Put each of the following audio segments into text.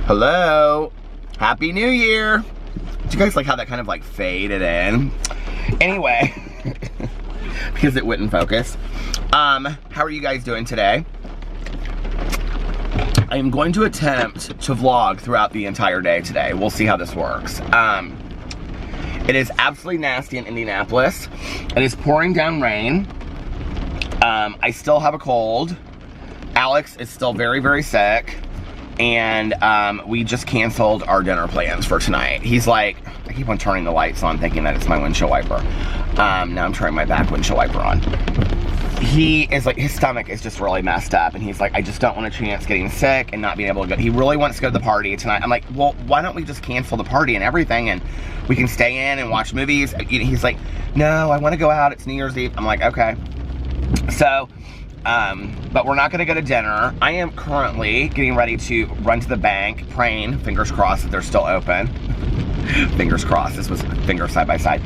Hello. Happy New Year. Did you guys like how that kind of like faded in? Anyway, because it wouldn't focus. How are you guys doing today? I am going to attempt to vlog throughout the entire day today. We'll see how this works. It is absolutely nasty in Indianapolis. It is pouring down rain. I still have a cold. Alex is still very, very sick. And we just canceled our dinner plans for tonight. He's like, I keep on turning the lights on thinking that it's my windshield wiper. Now I'm turning my back windshield wiper on. He is like, his stomach is just really messed up. And he's like, I just don't want a chance getting sick and not being able to go. He really wants to go to the party tonight. I'm like, well, why don't we just cancel the party and everything and we can stay in and watch movies? He's like, no, I want to go out. It's New Year's Eve. I'm like, okay. So, but we're not gonna go to dinner. I am currently getting ready to run to the bank, praying, fingers crossed, that they're still open. Fingers crossed, this was fingers side by side,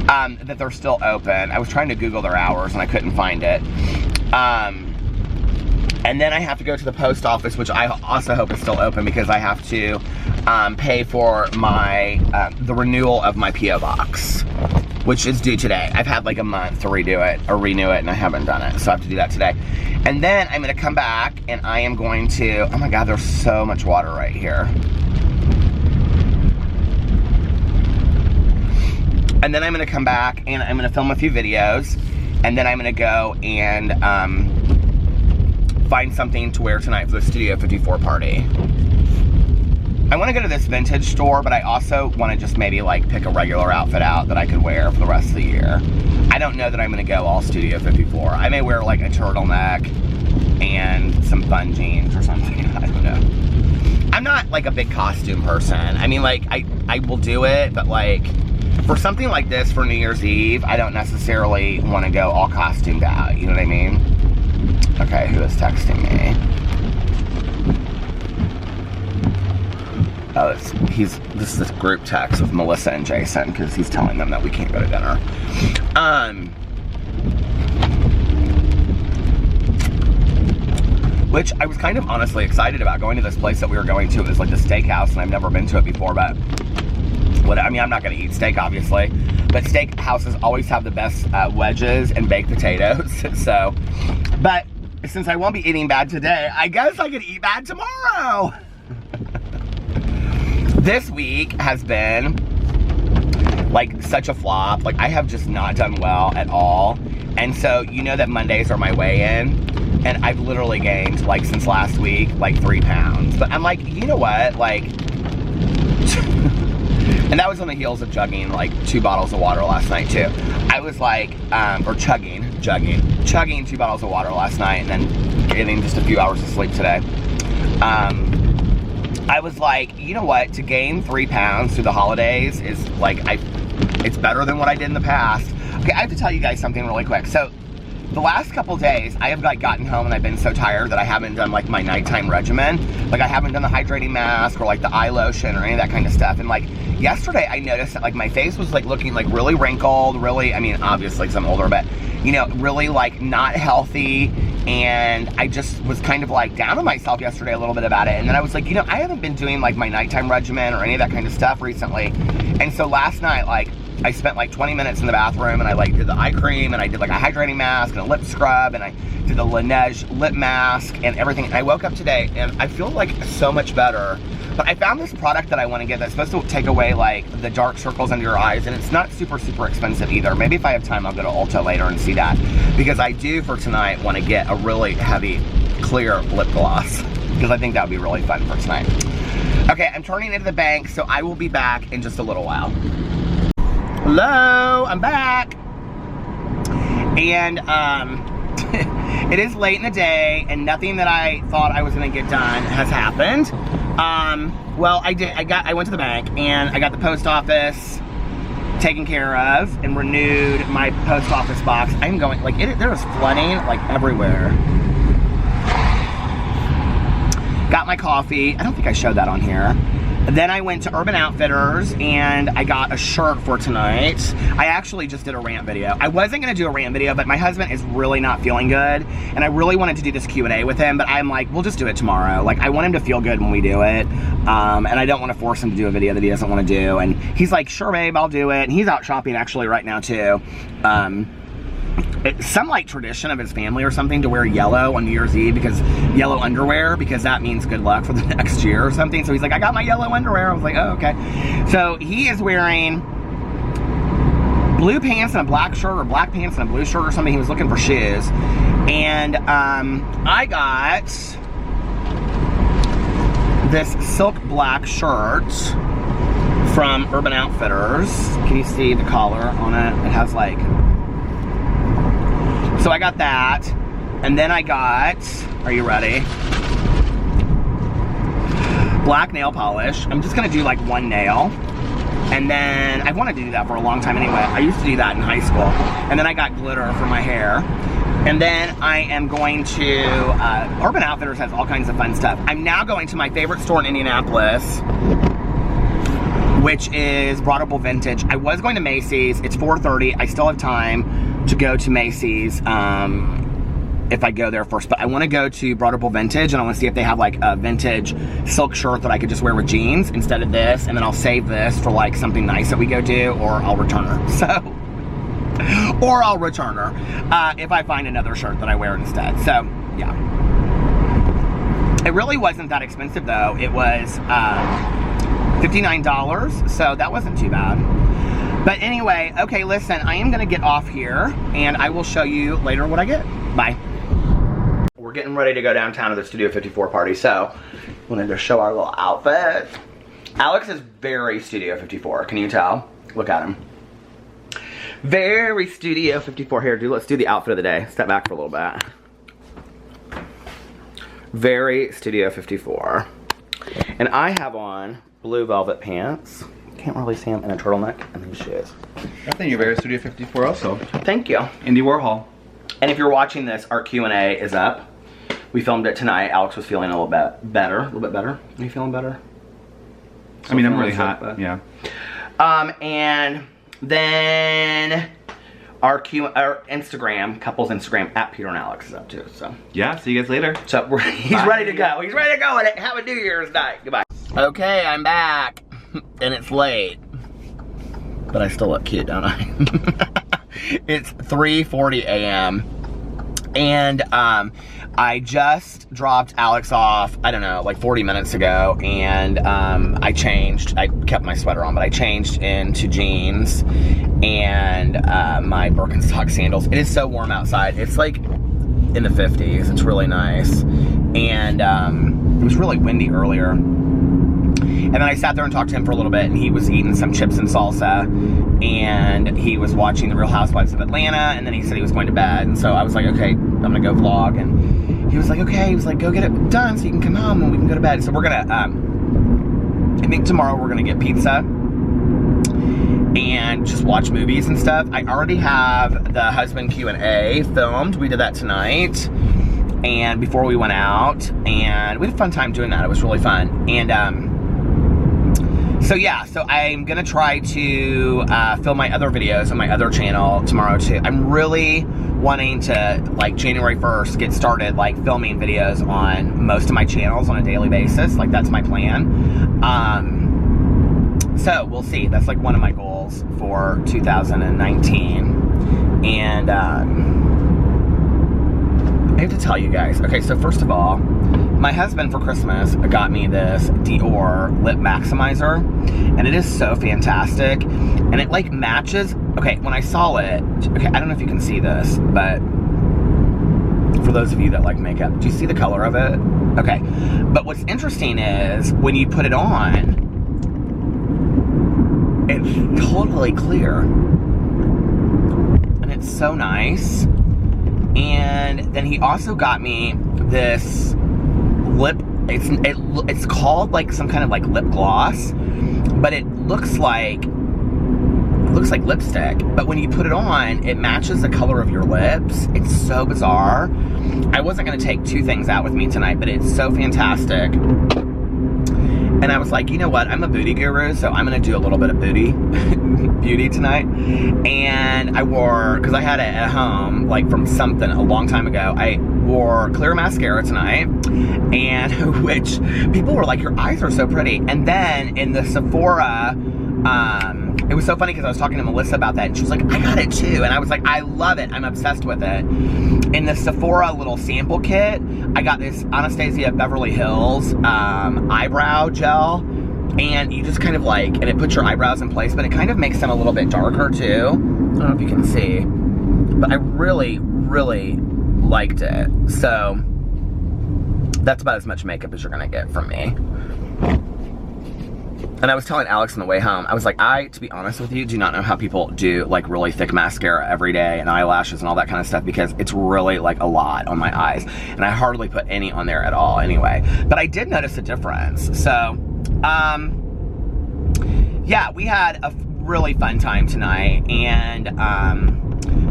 that they're still open. I was trying to Google their hours and I couldn't find it. And then I have to go to the post office, which I also hope is still open because I have to pay for my, the renewal of my P.O. box, which is due today. I've had like a month to redo it or renew it and I haven't done it. So I have to do that today. And then I'm gonna come back and I am going to, oh my God, there's so much water right here. And then I'm gonna come back and I'm gonna film a few videos and then I'm gonna go and find something to wear tonight for the Studio 54 party. I want to go to this vintage store, but I also want to just maybe like pick a regular outfit out that I could wear for the rest of the year. I don't know that I'm going to go all Studio 54. I may wear like a turtleneck and some fun jeans or something. I don't know. I'm not like a big costume person. I mean, like I will do it, but like for something like this for New Year's Eve, I don't necessarily want to go all costumed out. You know what I mean? Okay, who is texting me? Oh, this is a group text with Melissa and Jason because he's telling them that we can't go to dinner. Which I was kind of honestly excited about going to this place that we were going to. It was like the steakhouse and I've never been to it before, but I mean, I'm not gonna eat steak obviously, but steakhouses always have the best wedges and baked potatoes. So, but since I won't be eating bad today, I guess I could eat bad tomorrow. This week has been like such a flop. Like I have just not done well at all. And so you know that Mondays are my weigh-in and I've literally gained like since last week like 3 pounds. But I'm like, you know what? Like, and that was on the heels of chugging like 2 bottles of water last night too. I was like, or chugging 2 bottles of water last night and then getting just a few hours of sleep today. I was like, you know what, to gain 3 pounds through the holidays is like, it's better than what I did in the past. Okay, I have to tell you guys something really quick. So, the last couple days, I have like gotten home and I've been so tired that I haven't done like my nighttime regimen. Like I haven't done the hydrating mask or like the eye lotion or any of that kind of stuff. And like yesterday I noticed that like my face was like looking like really wrinkled, really, I mean, obviously because I'm older, but you know, really like not healthy. And I just was kind of like down on myself yesterday a little bit about it. And then I was like, you know, I haven't been doing like my nighttime regimen or any of that kind of stuff recently. And so last night, like I spent like 20 minutes in the bathroom and I like did the eye cream and I did like a hydrating mask and a lip scrub and I did the Laneige lip mask and everything. And I woke up today and I feel like so much better. But I found this product that I want to get that's supposed to take away like the dark circles under your eyes, and it's not super expensive either. Maybe if I have time I'll go to Ulta later and see that, because I do for tonight want to get a really heavy clear lip gloss because I think that would be really fun for tonight. Okay, I'm turning into the bank, so I will be back in just a little while. Hello, I'm back. And it is late in the day and nothing that I thought I was gonna get done has happened. Well, I went to the bank and I got the post office taken care of and renewed my post office box. I'm going, like, there is flooding like everywhere. Got my coffee. I don't think I showed that on here. Then I went to Urban Outfitters and I got a shirt for tonight. I actually just did a rant video. I wasn't gonna do a rant video, but my husband is really not feeling good, and I really wanted to do this Q&A with him, but I'm like, we'll just do it tomorrow. Like, I want him to feel good when we do it, and I don't want to force him to do a video that he doesn't want to do. And he's like, sure babe, I'll do it. And he's out shopping actually right now too. It's some like tradition of his family or something to wear yellow on New Year's Eve, because yellow underwear, because that means good luck for the next year or something. So he's like, I got my yellow underwear. I was like, oh, okay. So he is wearing blue pants and a black shirt, or black pants and a blue shirt or something. He was looking for shoes. And I got this silk black shirt from Urban Outfitters. Can you see the collar on it? It has like... So I got that, and then I got, are you ready? Black nail polish. I'm just gonna do like one nail, and then I wanted to do that for a long time anyway. I used to do that in high school. And then I got glitter for my hair. And then I am going to, Urban Outfitters has all kinds of fun stuff. I'm now going to my favorite store in Indianapolis, which is Broadable Vintage. I was going to Macy's. It's 4:30. I still have time to go to Macy's if I go there first, but I want to go to Broadable Vintage, and I want to see if they have like a vintage silk shirt that I could just wear with jeans instead of this, and then I'll save this for like something nice that we go do, or I'll return her. So, or I'll return her if I find another shirt that I wear instead. So yeah, it really wasn't that expensive though. It was $59, so that wasn't too bad. But anyway, okay, listen, I am gonna get off here, and I will show you later what I get. Bye. We're getting ready to go downtown to the Studio 54 party, so wanted to show our little outfit. Alex is very Studio 54, can you tell? Look at him. Very Studio 54. Here, let's do the outfit of the day. Step back for a little bit. Very Studio 54. And I have on blue velvet pants. Can't really see them, in a turtleneck, and these shoes. I think you're very Studio 54 also. Thank you. Indy Warhol. And if you're watching this, our Q&A is up. We filmed it tonight. Alex was feeling a little bit better. Are you feeling better? I mean, I'm really hot, yeah. And then our Instagram, couples Instagram, at Peter and Alex is up too, so. Yeah, see you guys later. So he's ready to go. He's ready to go and have a New Year's night. Goodbye. Okay, I'm back. And it's late, but I still look cute, don't I? It's 3:40 a.m. and I just dropped Alex off, I don't know, like 40 minutes ago, and I changed. I kept my sweater on, but I changed into jeans and my Birkenstock sandals. It is so warm outside. It's like in the 50s. It's really nice, and it was really windy earlier. And then I sat there and talked to him for a little bit, and he was eating some chips and salsa, and he was watching The Real Housewives of Atlanta, and then he said he was going to bed, and so I was like, okay, I'm gonna go vlog, and he was like, okay, he was like, go get it done so you can come home and we can go to bed. So we're gonna, I think tomorrow we're gonna get pizza and just watch movies and stuff. I already have the husband Q&A filmed. We did that tonight, and before we went out, and we had a fun time doing that. It was really fun. And so yeah, so I'm gonna try to film my other videos on my other channel tomorrow too. I'm really wanting to, like, January 1st, get started like filming videos on most of my channels on a daily basis. Like, that's my plan. So we'll see. That's like one of my goals for 2019. And I have to tell you guys. Okay, so first of all, my husband for Christmas got me this Dior lip maximizer, and it is so fantastic, and it like matches. Okay, when I saw it, okay, I don't know if you can see this, but for those of you that like makeup, do you see the color of it? Okay, but what's interesting is when you put it on, it's totally clear, and it's so nice. And then he also got me this lip, it's called like some kind of like lip gloss, but it looks like lipstick, but when you put it on, it matches the color of your lips. It's so bizarre. I wasn't gonna take two things out with me tonight, but it's so fantastic. And I was like, you know what? I'm a booty guru, so I'm gonna do a little bit of beauty tonight. And I wore, because I had it at home, like from something a long time ago, I wore clear mascara tonight, and which people were like, your eyes are so pretty. And then in the Sephora, it was so funny because I was talking to Melissa about that, and she was like, I got it too. And I was like, I love it. I'm obsessed with it. In the Sephora little sample kit, I got this Anastasia Beverly Hills eyebrow gel. And you just kind of like, and it puts your eyebrows in place, but it kind of makes them a little bit darker too. I don't know if you can see, but I really, really liked it. So that's about as much makeup as you're gonna get from me. And I was telling Alex on the way home, I was like, to be honest with you, do not know how people do like really thick mascara every day and eyelashes and all that kind of stuff, because it's really like a lot on my eyes. And I hardly put any on there at all anyway. But I did notice a difference. So, yeah, we had a really fun time tonight. And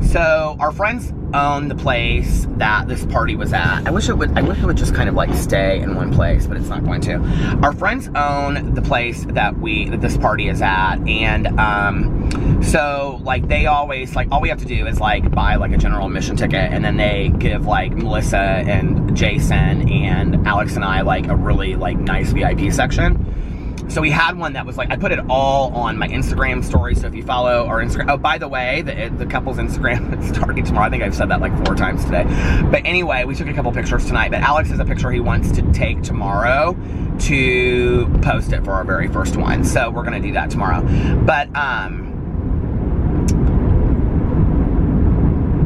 so our friends own the place that this party was at. I wish it would just kind of like stay in one place, but it's not going to. Our friends own the place that this party is at, and so like they always, like, all we have to do is like buy like a general admission ticket, and then they give like Melissa and Jason and Alex and I like a really like nice VIP section. So we had one that was like, I put it all on my Instagram story, so if you follow our Instagram, oh, by the way, the couple's Instagram is starting tomorrow. I think I've said that like 4 times today. But anyway, we took a couple pictures tonight, but Alex has a picture he wants to take tomorrow to post it for our very first one. So we're gonna do that tomorrow. But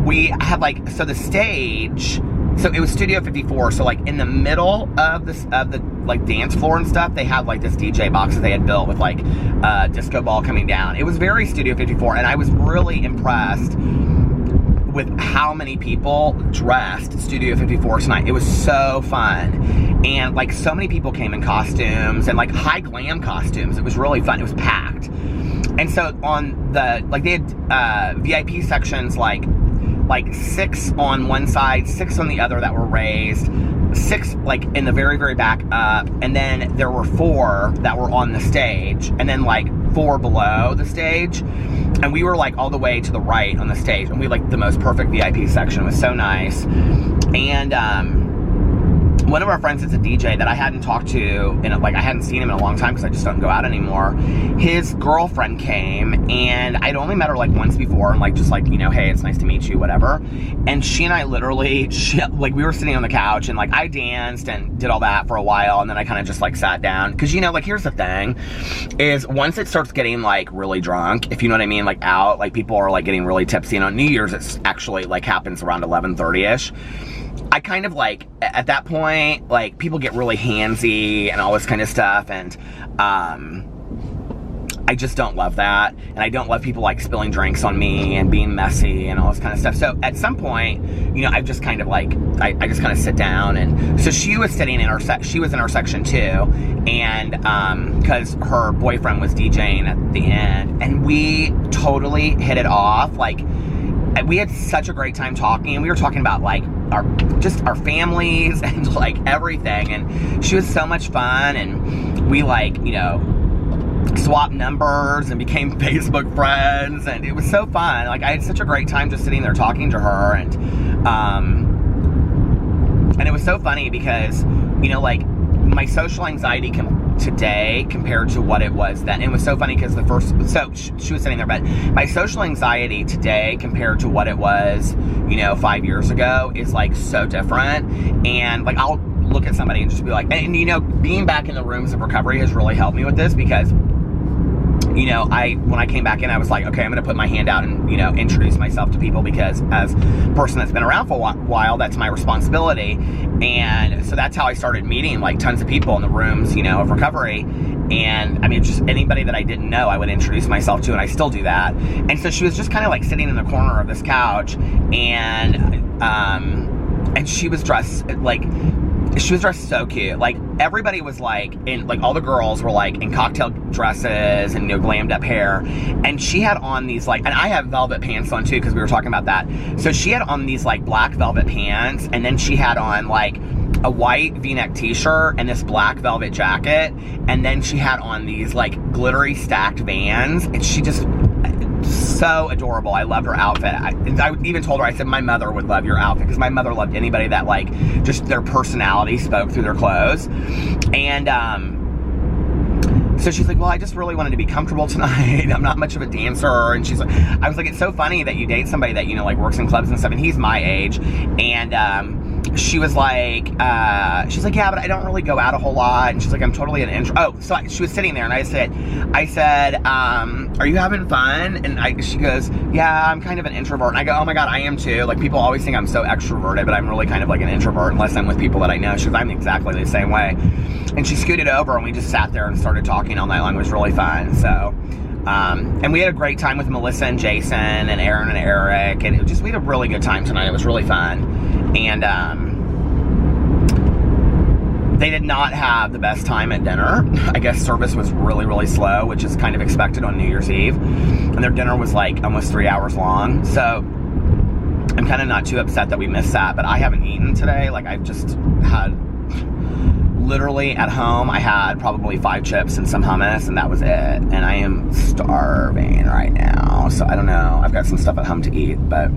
we had like, so the stage, so it was Studio 54, so like in the middle of the like dance floor and stuff, they had like this DJ box that they had built with like a disco ball coming down. It was very Studio 54, and I was really impressed with how many people dressed Studio 54 tonight. It was so fun. And like so many people came in costumes and like high glam costumes. It was really fun. It was packed. And so on the, like they had VIP sections like 6 on one side, 6 on the other that were raised, 6 like in the very, very back up, and then there were 4 that were on the stage, and then like 4 below the stage, and we were like all the way to the right on the stage, and we like the most perfect VIP section. It was so nice. And one of our friends is a DJ that I hadn't talked to, and like I hadn't seen him in a long time because I just don't go out anymore. His girlfriend came, and I'd only met her like once before, and like just like, you know, hey, it's nice to meet you, whatever. And she and I literally, like we were sitting on the couch, and like I danced and did all that for a while, and then I kind of just like sat down, because you know, like here's the thing, is once it starts getting like really drunk, if you know what I mean, like out, like people are like getting really tipsy, and on New Year's it's actually like happens around 11:30ish. I kind of like, at that point, like people get really handsy and all this kind of stuff, and I just don't love that, and I don't love people like spilling drinks on me and being messy and all this kind of stuff. So at some point, you know, I've just kind of like, I just kind of sit down, and so she was sitting in our she was in our section too, and because her boyfriend was DJing at the end, and we totally hit it off. Like we had such a great time talking, and we were talking about like our families and like everything, and she was so much fun, and we like, you know, swapped numbers and became Facebook friends, and it was so fun. Like I had such a great time just sitting there talking to her, and it was so funny because, you know, like my social anxiety today compared to what it was then. It was so funny because she was sitting there, but my social anxiety today compared to what it was, you know, 5 years ago is like so different. And like I'll look at somebody and just be like, and you know, being back in the rooms of recovery has really helped me with this, because you know, when I came back in, I was like, okay, I'm going to put my hand out and, you know, introduce myself to people, because as a person that's been around for a while, that's my responsibility. And so that's how I started meeting like tons of people in the rooms, you know, of recovery. And I mean, just anybody that I didn't know, I would introduce myself to, and I still do that. And so she was just kind of like sitting in the corner of this couch, and she was dressed so cute. Like everybody was like all the girls were like in cocktail dresses and, you know, glammed up hair, and she had on these like, and I have velvet pants on too, because we were talking about that. So she had on these like black velvet pants, and then she had on like a white v-neck t-shirt and this black velvet jacket, and then she had on these like glittery stacked Vans, and she just so adorable. I loved her outfit. I even told her, I said, my mother would love your outfit, because my mother loved anybody that like just their personality spoke through their clothes. And so she's like, well, I just really wanted to be comfortable tonight. I'm not much of a dancer. And she's like, I was like, it's so funny that you date somebody that, you know, like works in clubs and stuff, and he's my age. And she was like, she's like, yeah, but I don't really go out a whole lot. And she's like, I'm totally an introvert. Oh, so she was sitting there, and I said, are you having fun? And she goes, yeah, I'm kind of an introvert. And I go, oh my God, I am too. Like, people always think I'm so extroverted, but I'm really kind of like an introvert unless I'm with people that I know. She goes, I'm exactly the same way. And she scooted over, and we just sat there and started talking all night long. It was really fun. So, and we had a great time with Melissa and Jason and Aaron and Eric, and we had a really good time tonight. It was really fun. And they did not have the best time at dinner. I guess service was really, really slow, which is kind of expected on New Year's Eve. And their dinner was like almost 3 hours long. So I'm kind of not too upset that we missed that, but I haven't eaten today. Like, I've just had, literally at home, I had probably 5 chips and some hummus, and that was it. And I am starving right now. So I don't know. I've got some stuff at home to eat, but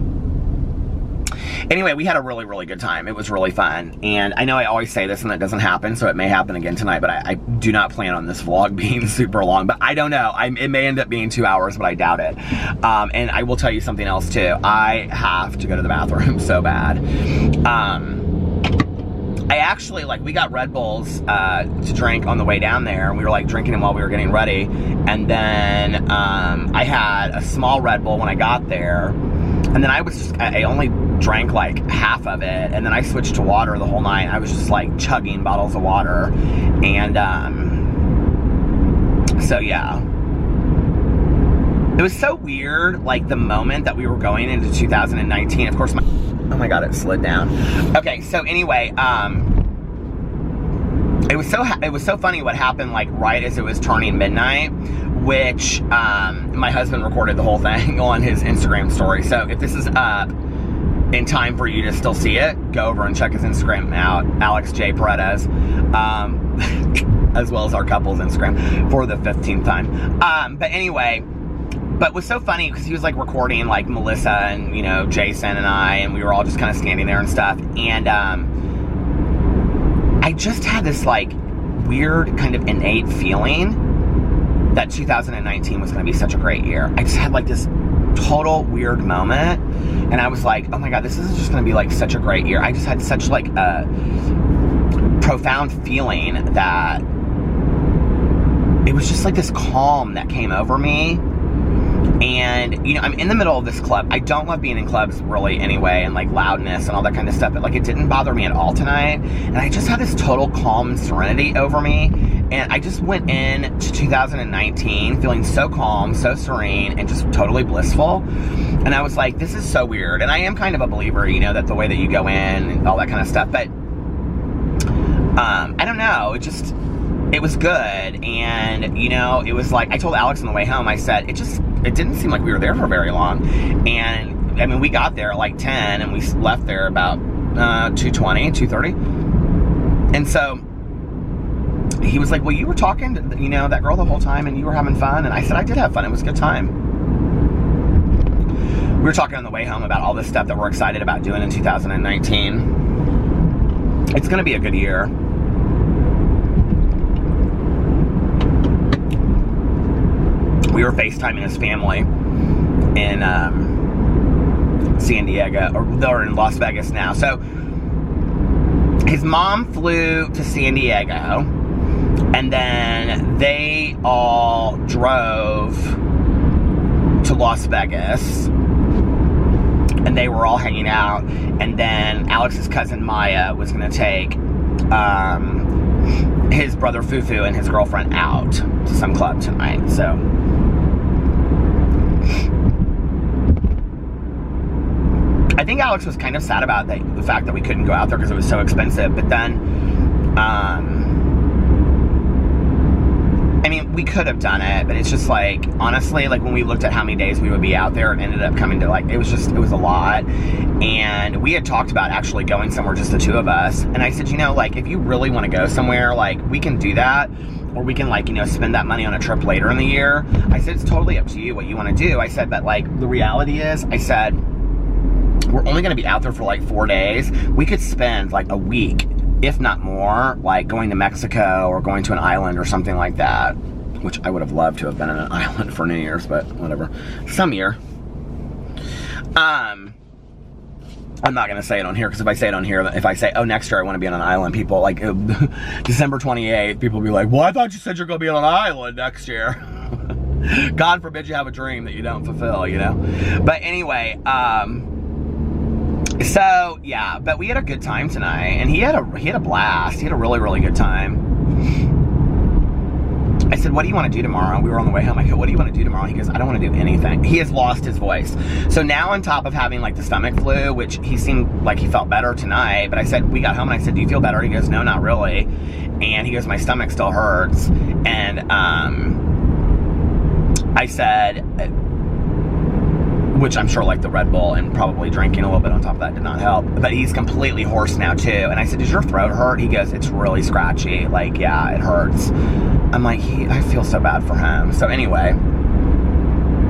anyway, we had a really, really good time. It was really fun. And I know I always say this and that doesn't happen, so it may happen again tonight, but I do not plan on this vlog being super long. But I don't know. It may end up being 2 hours, but I doubt it. And I will tell you something else too. I have to go to the bathroom so bad. I actually, like, we got Red Bulls to drink on the way down there, and we were like drinking them while we were getting ready. And then I had a small Red Bull when I got there, and then I only drank like half of it, and then I switched to water the whole night. I was just like chugging bottles of water. And so yeah, it was so weird, like the moment that we were going into 2019. Of course, oh my God, it slid down. Okay, so anyway, it was so funny what happened, like right as it was turning midnight, which my husband recorded the whole thing on his Instagram story. So if this is up in time for you to still see it, go over and check his Instagram out, Alex J. Paredes, as well as our couple's Instagram for the 15th time. But anyway, but it was so funny because he was like recording like Melissa and, you know, Jason and I, and we were all just kind of standing there and stuff. And I just had this like weird kind of innate feeling that 2019 was going to be such a great year. I just had like this total weird moment, and I was like, oh my God, this is just going to be like such a great year. I just had such like a profound feeling that it was just like this calm that came over me. And, you know, I'm in the middle of this club. I don't love being in clubs really anyway, and like loudness and all that kind of stuff, but like it didn't bother me at all tonight. And I just had this total calm and serenity over me. And I just went in to 2019 feeling so calm, so serene, and just totally blissful. And I was like, this is so weird. And I am kind of a believer, you know, that the way that you go in and all that kind of stuff. But I don't know. It was good. And, you know, it was like, I told Alex on the way home, I said, it didn't seem like we were there for very long. And, I mean, we got there at like 10, and we left there about 2:20, 2:30. And so he was like, well, you were talking to, you know, that girl the whole time, and you were having fun. And I said, I did have fun. It was a good time. We were talking on the way home about all this stuff that we're excited about doing in 2019. It's going to be a good year. We were FaceTiming his family in San Diego, or they're in Las Vegas now. So his mom flew to San Diego, and then they all drove to Las Vegas, and they were all hanging out. And then Alex's cousin Maya was going to take his brother Fufu and his girlfriend out to some club tonight. So I think Alex was kind of sad about the fact that we couldn't go out there because it was so expensive. But then, I mean, we could have done it, but it's just like, honestly, like when we looked at how many days we would be out there, it ended up coming to like, it was a lot. And we had talked about actually going somewhere, just the two of us. And I said, you know, like if you really want to go somewhere, like we can do that. Or we can like, you know, spend that money on a trip later in the year. I said, it's totally up to you what you want to do. I said, but like the reality is, I said, we're only going to be out there for like 4 days. We could spend like a week, if not more, like going to Mexico or going to an island or something like that. Which I would have loved to have been in an island for New Year's, but whatever. Some year. I'm not going to say it on here, because if I say it on here, if I say, oh, next year I want to be on an island, people, like, December 28th, people will be like, well, I thought you said you're going to be on an island next year. God forbid you have a dream that you don't fulfill, you know? But anyway, so, yeah, but we had a good time tonight, and he had a blast. He had a really, really good time. I said, what do you want to do tomorrow? We were on the way home. I go, what do you want to do tomorrow? He goes, I don't want to do anything. He has lost his voice. So now on top of having like the stomach flu, which he seemed like he felt better tonight, but I said, we got home and I said, do you feel better? He goes, no, not really. And he goes, my stomach still hurts. And I said, which I'm sure like the Red Bull and probably drinking a little bit on top of that did not help. But he's completely hoarse now too. And I said, does your throat hurt? He goes, it's really scratchy. Like, yeah, it hurts. I'm like, I feel so bad for him. So anyway,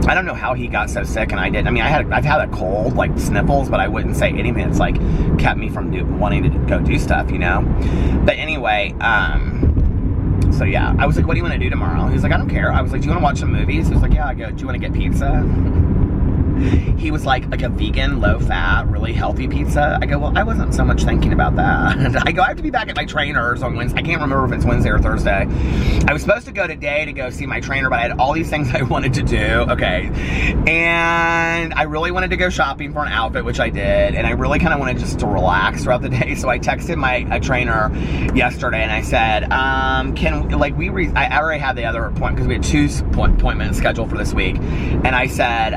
I don't know how he got so sick and I didn't. I mean, I've had a cold, like sniffles, but I wouldn't say anything. It's like kept me from wanting to go do stuff, you know? But anyway, so yeah, I was like, what do you want to do tomorrow? He was like, I don't care. I was like, do you want to watch some movies? He was like, yeah. I go, do you want to get pizza? He was like a vegan, low-fat, really healthy pizza. I go, well, I wasn't so much thinking about that. I go, I have to be back at my trainer's on Wednesday. I can't remember if it's Wednesday or Thursday. I was supposed to go today to go see my trainer, but I had all these things I wanted to do. Okay. And I really wanted to go shopping for an outfit, which I did. And I really kind of wanted just to relax throughout the day. So I texted my trainer yesterday and I said, I already had the other appointment because we had 2 appointments scheduled for this week. And I said,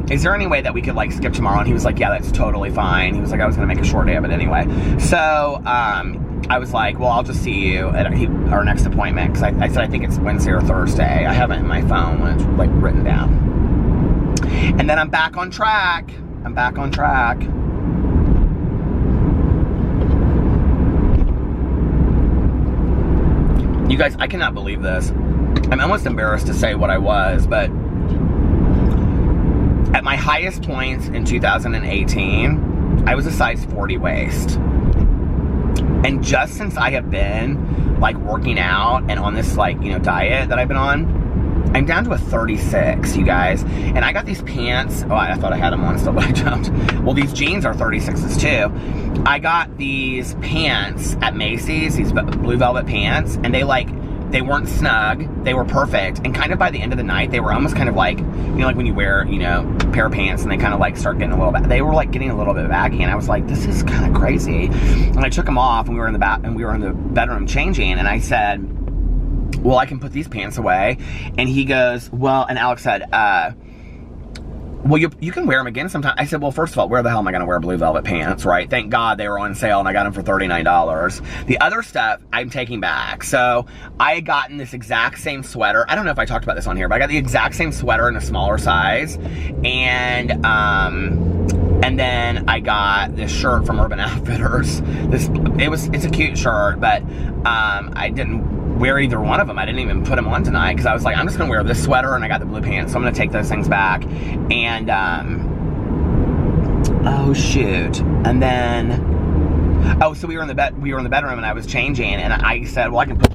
is there any way that we could like skip tomorrow? And he was like, yeah, that's totally fine. He was like, I was gonna make a short day of it anyway. So I was like, well, I'll just see you at our next appointment, because I said I think it's Wednesday or Thursday. I have it in my phone when it's like written down. And then I'm back on track. I'm back on track. You guys, I cannot believe this. I'm almost embarrassed to say what I was, but at my highest points in 2018, I was a size 40 waist. And just since I have been like working out and on this like, you know, diet that I've been on, I'm down to a 36, you guys. And I got these pants. Oh, I thought I had them on still, but I jumped. Well, these jeans are 36s too. I got these pants at Macy's, these blue velvet pants, and they weren't snug, they were perfect, and kind of by the end of the night, they were almost kind of like, you know, like when you wear, you know, a pair of pants and they kind of like start getting a little bit, they were like getting a little bit baggy, and I was like, this is kind of crazy. And I took them off, and we were in the bedroom changing, and I said, well, I can put these pants away. And he goes, well, and Alex said, well, you can wear them again sometime. I said, well, first of all, where the hell am I going to wear blue velvet pants, right? Thank God they were on sale and I got them for $39. The other stuff I'm taking back. So I had gotten this exact same sweater. I don't know if I talked about this on here, but I got the exact same sweater in a smaller size. And then I got this shirt from Urban Outfitters. It's a cute shirt, but I didn't wear either one of them. I didn't even put them on tonight because I was like, I'm just gonna wear this sweater, and I got the blue pants, so I'm gonna take those things back. And oh shoot. And then so we were in the bedroom and I was changing, and I said, well, I can put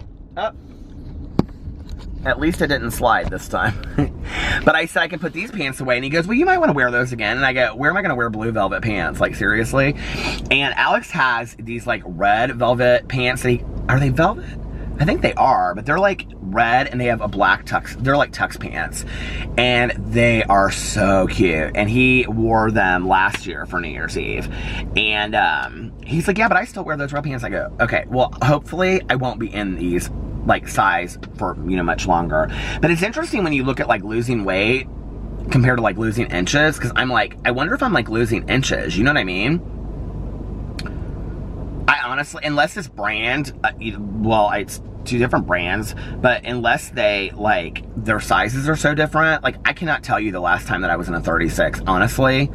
at least it didn't slide this time. But I said I can put these pants away, and he goes, well, you might want to wear those again. And I go, where am I going to wear blue velvet pants? Like, seriously? And Alex has these like red velvet pants. Are they velvet? I think they are, but they're like red and they have a black tux. They're like tux pants, and they are so cute. And he wore them last year for New Year's Eve, and he's like, yeah, but I still wear those red pants. I go, okay, well, hopefully I won't be in these like size for, you know, much longer. But it's interesting when you look at like losing weight compared to like losing inches, because I'm like, I wonder if I'm like losing inches, you know what I mean? I honestly, unless this brand, well, it's two different brands, but unless they, like, their sizes are so different, like, I cannot tell you the last time that I was in a 36, honestly.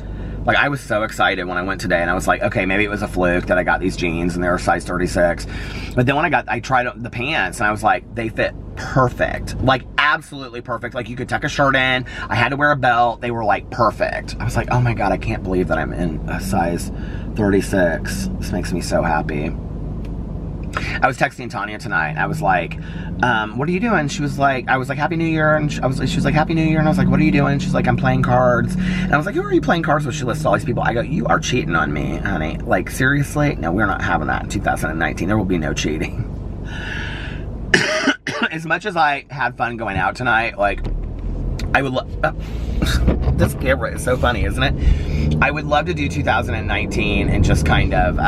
Like, I was so excited when I went today, and I was like, okay, maybe it was a fluke that I got these jeans, and they were size 36. But then when I tried the pants, and I was like, they fit perfect. Like, absolutely perfect. Like, you could tuck a shirt in. I had to wear a belt. They were, like, perfect. I was like, oh my God, I can't believe that I'm in a size 36. This makes me so happy. I was texting Tanya tonight. I was like, what are you doing? She was like, I was like, Happy New Year. And she was like, Happy New Year. And I was like, what are you doing? She's like, I'm playing cards. And I was like, who are you playing cards with? She lists all these people. I go, you are cheating on me, honey. Like, seriously? No, we're not having that in 2019. There will be no cheating. As much as I had fun going out tonight, like, I would this camera is so funny, isn't it? I would love to do 2019 and just kind of,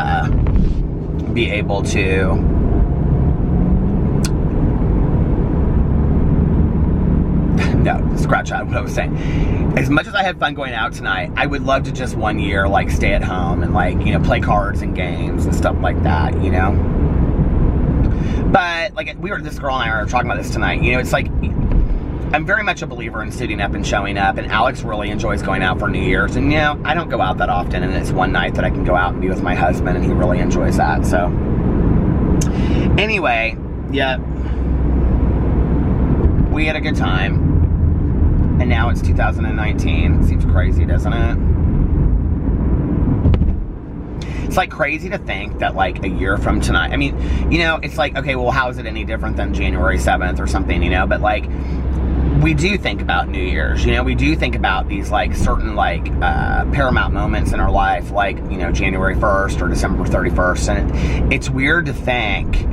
be able to no, scratch out what I was saying. As much as I had fun going out tonight, I would love to just one year, like, stay at home and, like, you know, play cards and games and stuff like that, you know? But, like, this girl and I were talking about this tonight, you know, it's like, I'm very much a believer in suiting up and showing up, and Alex really enjoys going out for New Year's, and, you know, I don't go out that often, and it's one night that I can go out and be with my husband, and he really enjoys that, so. Anyway, yeah, we had a good time, and now it's 2019. It seems crazy, doesn't it? It's, like, crazy to think that, like, a year from tonight, I mean, you know, it's like, okay, well, how is it any different than January 7th or something, you know, but, like, we do think about New Year's, you know, we do think about these, like, certain, like, paramount moments in our life, like, you know, January 1st or December 31st, and it's weird to think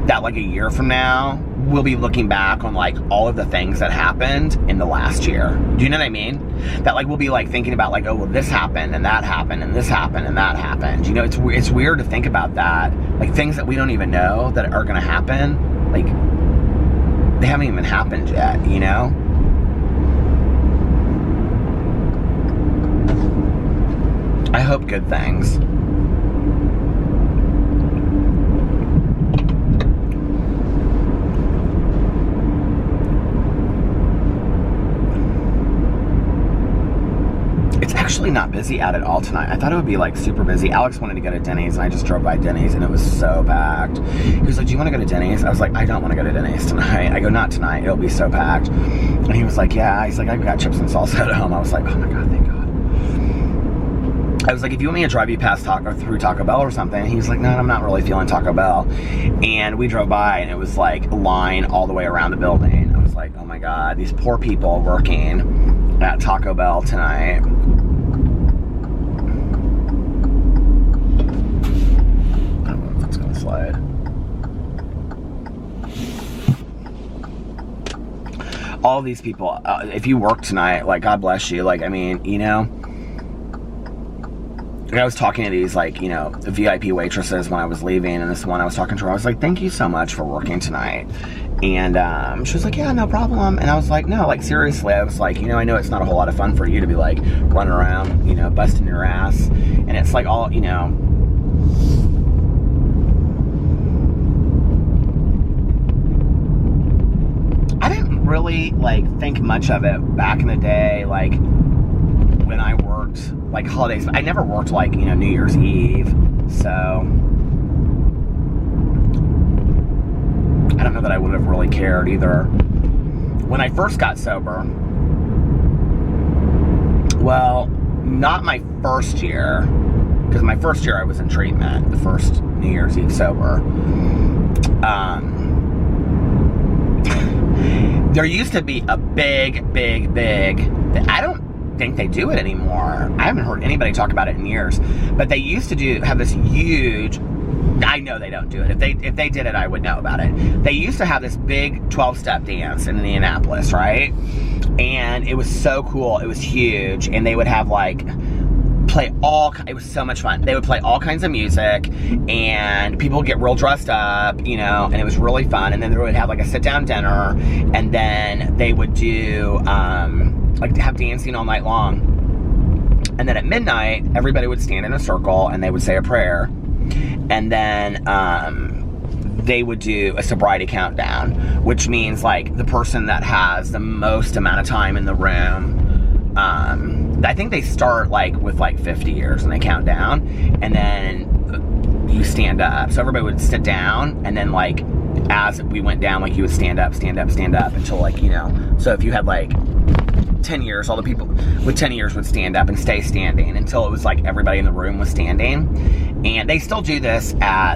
that, like, a year from now, we'll be looking back on, like, all of the things that happened in the last year. Do you know what I mean? That, like, we'll be, like, thinking about, like, oh, well, this happened, and that happened, and this happened, and that happened. You know, it's weird to think about that. Like, things that we don't even know that are gonna happen, like, they haven't even happened yet, you know? I hope good things. It's actually not busy out at all tonight. I thought it would be, like, super busy. Alex wanted to go to Denny's, and I just drove by Denny's, and it was so packed. He was like, do you want to go to Denny's? I was like, I don't want to go to Denny's tonight. I go, not tonight. It'll be so packed. And he was like, yeah. He's like, I've got chips and salsa at home. I was like, oh my God, thank God. I was like, if you want me to drive you past through Taco Bell or something. He was like, no, I'm not really feeling Taco Bell. And we drove by, and it was, like, a line all the way around the building. I was like, oh my God, these poor people working at Taco Bell tonight. I don't know if it's gonna slide. All these people, if you work tonight, like, God bless you. Like, I mean, you know, I was talking to these, like, you know, the VIP waitresses when I was leaving, and this one I was talking to her, I was like, thank you so much for working tonight. And she was like, yeah, no problem. And I was like, no, like, seriously. I was like, you know, I know it's not a whole lot of fun for you to be, like, running around, you know, busting your ass. And it's like all, you know, I didn't really, like, think much of it back in the day, like, when I worked, like, holidays. I never worked, like, you know, New Year's Eve, so I don't know that I would have really cared either. When I first got sober, well, not my first year, because my first year I was in treatment, the first New Year's Eve sober. There used to be a big, I don't think they do it anymore. I haven't heard anybody talk about it in years, but they used to have this huge, I know they don't do it. If they did it, I would know about it. They used to have this big 12-step dance in Indianapolis, right? And it was so cool. It was huge. And they would have, like, it was so much fun. They would play all kinds of music, and people would get real dressed up, you know, and it was really fun. And then they would have, like, a sit-down dinner, and then they would do, like, have dancing all night long. And then at midnight, everybody would stand in a circle, and they would say a prayer. And then they would do a sobriety countdown, which means like the person that has the most amount of time in the room, I think they start like with like 50 years and they count down, and then you stand up. So everybody would sit down, and then like as we went down, like you would stand up until like, you know, so if you had like 10 years, all the people with 10 years would stand up and stay standing until it was like everybody in the room was standing. And they still do this at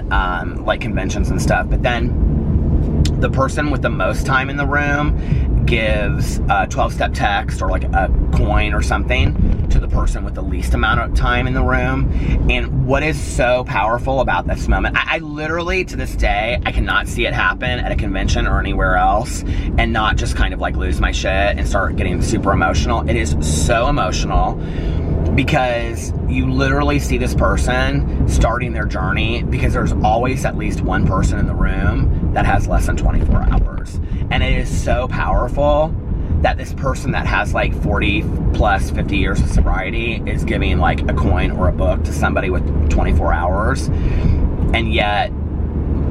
like conventions and stuff, but then the person with the most time in the room gives a 12-step text or like a coin or something to the person with the least amount of time in the room. And what is so powerful about this moment, I literally, to this day, I cannot see it happen at a convention or anywhere else and not just kind of like lose my shit and start getting super emotional. It is so emotional because you literally see this person starting their journey, because there's always at least one person in the room that has less than 24 hours. And it is so powerful that this person that has like 40 plus 50 years of sobriety is giving like a coin or a book to somebody with 24 hours. And yet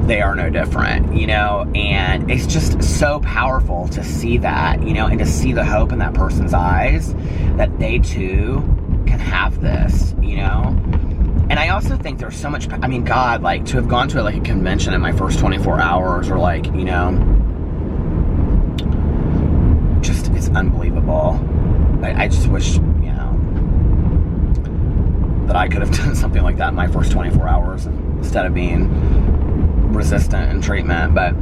they are no different, you know? And it's just so powerful to see that, you know, and to see the hope in that person's eyes that they too can have this, you know? And I also think there's so much, I mean, God, like to have gone to like a convention in my first 24 hours or like, you know, just, it's unbelievable. I just wish, you know, that I could have done something like that in my first 24 hours instead of being resistant in treatment. But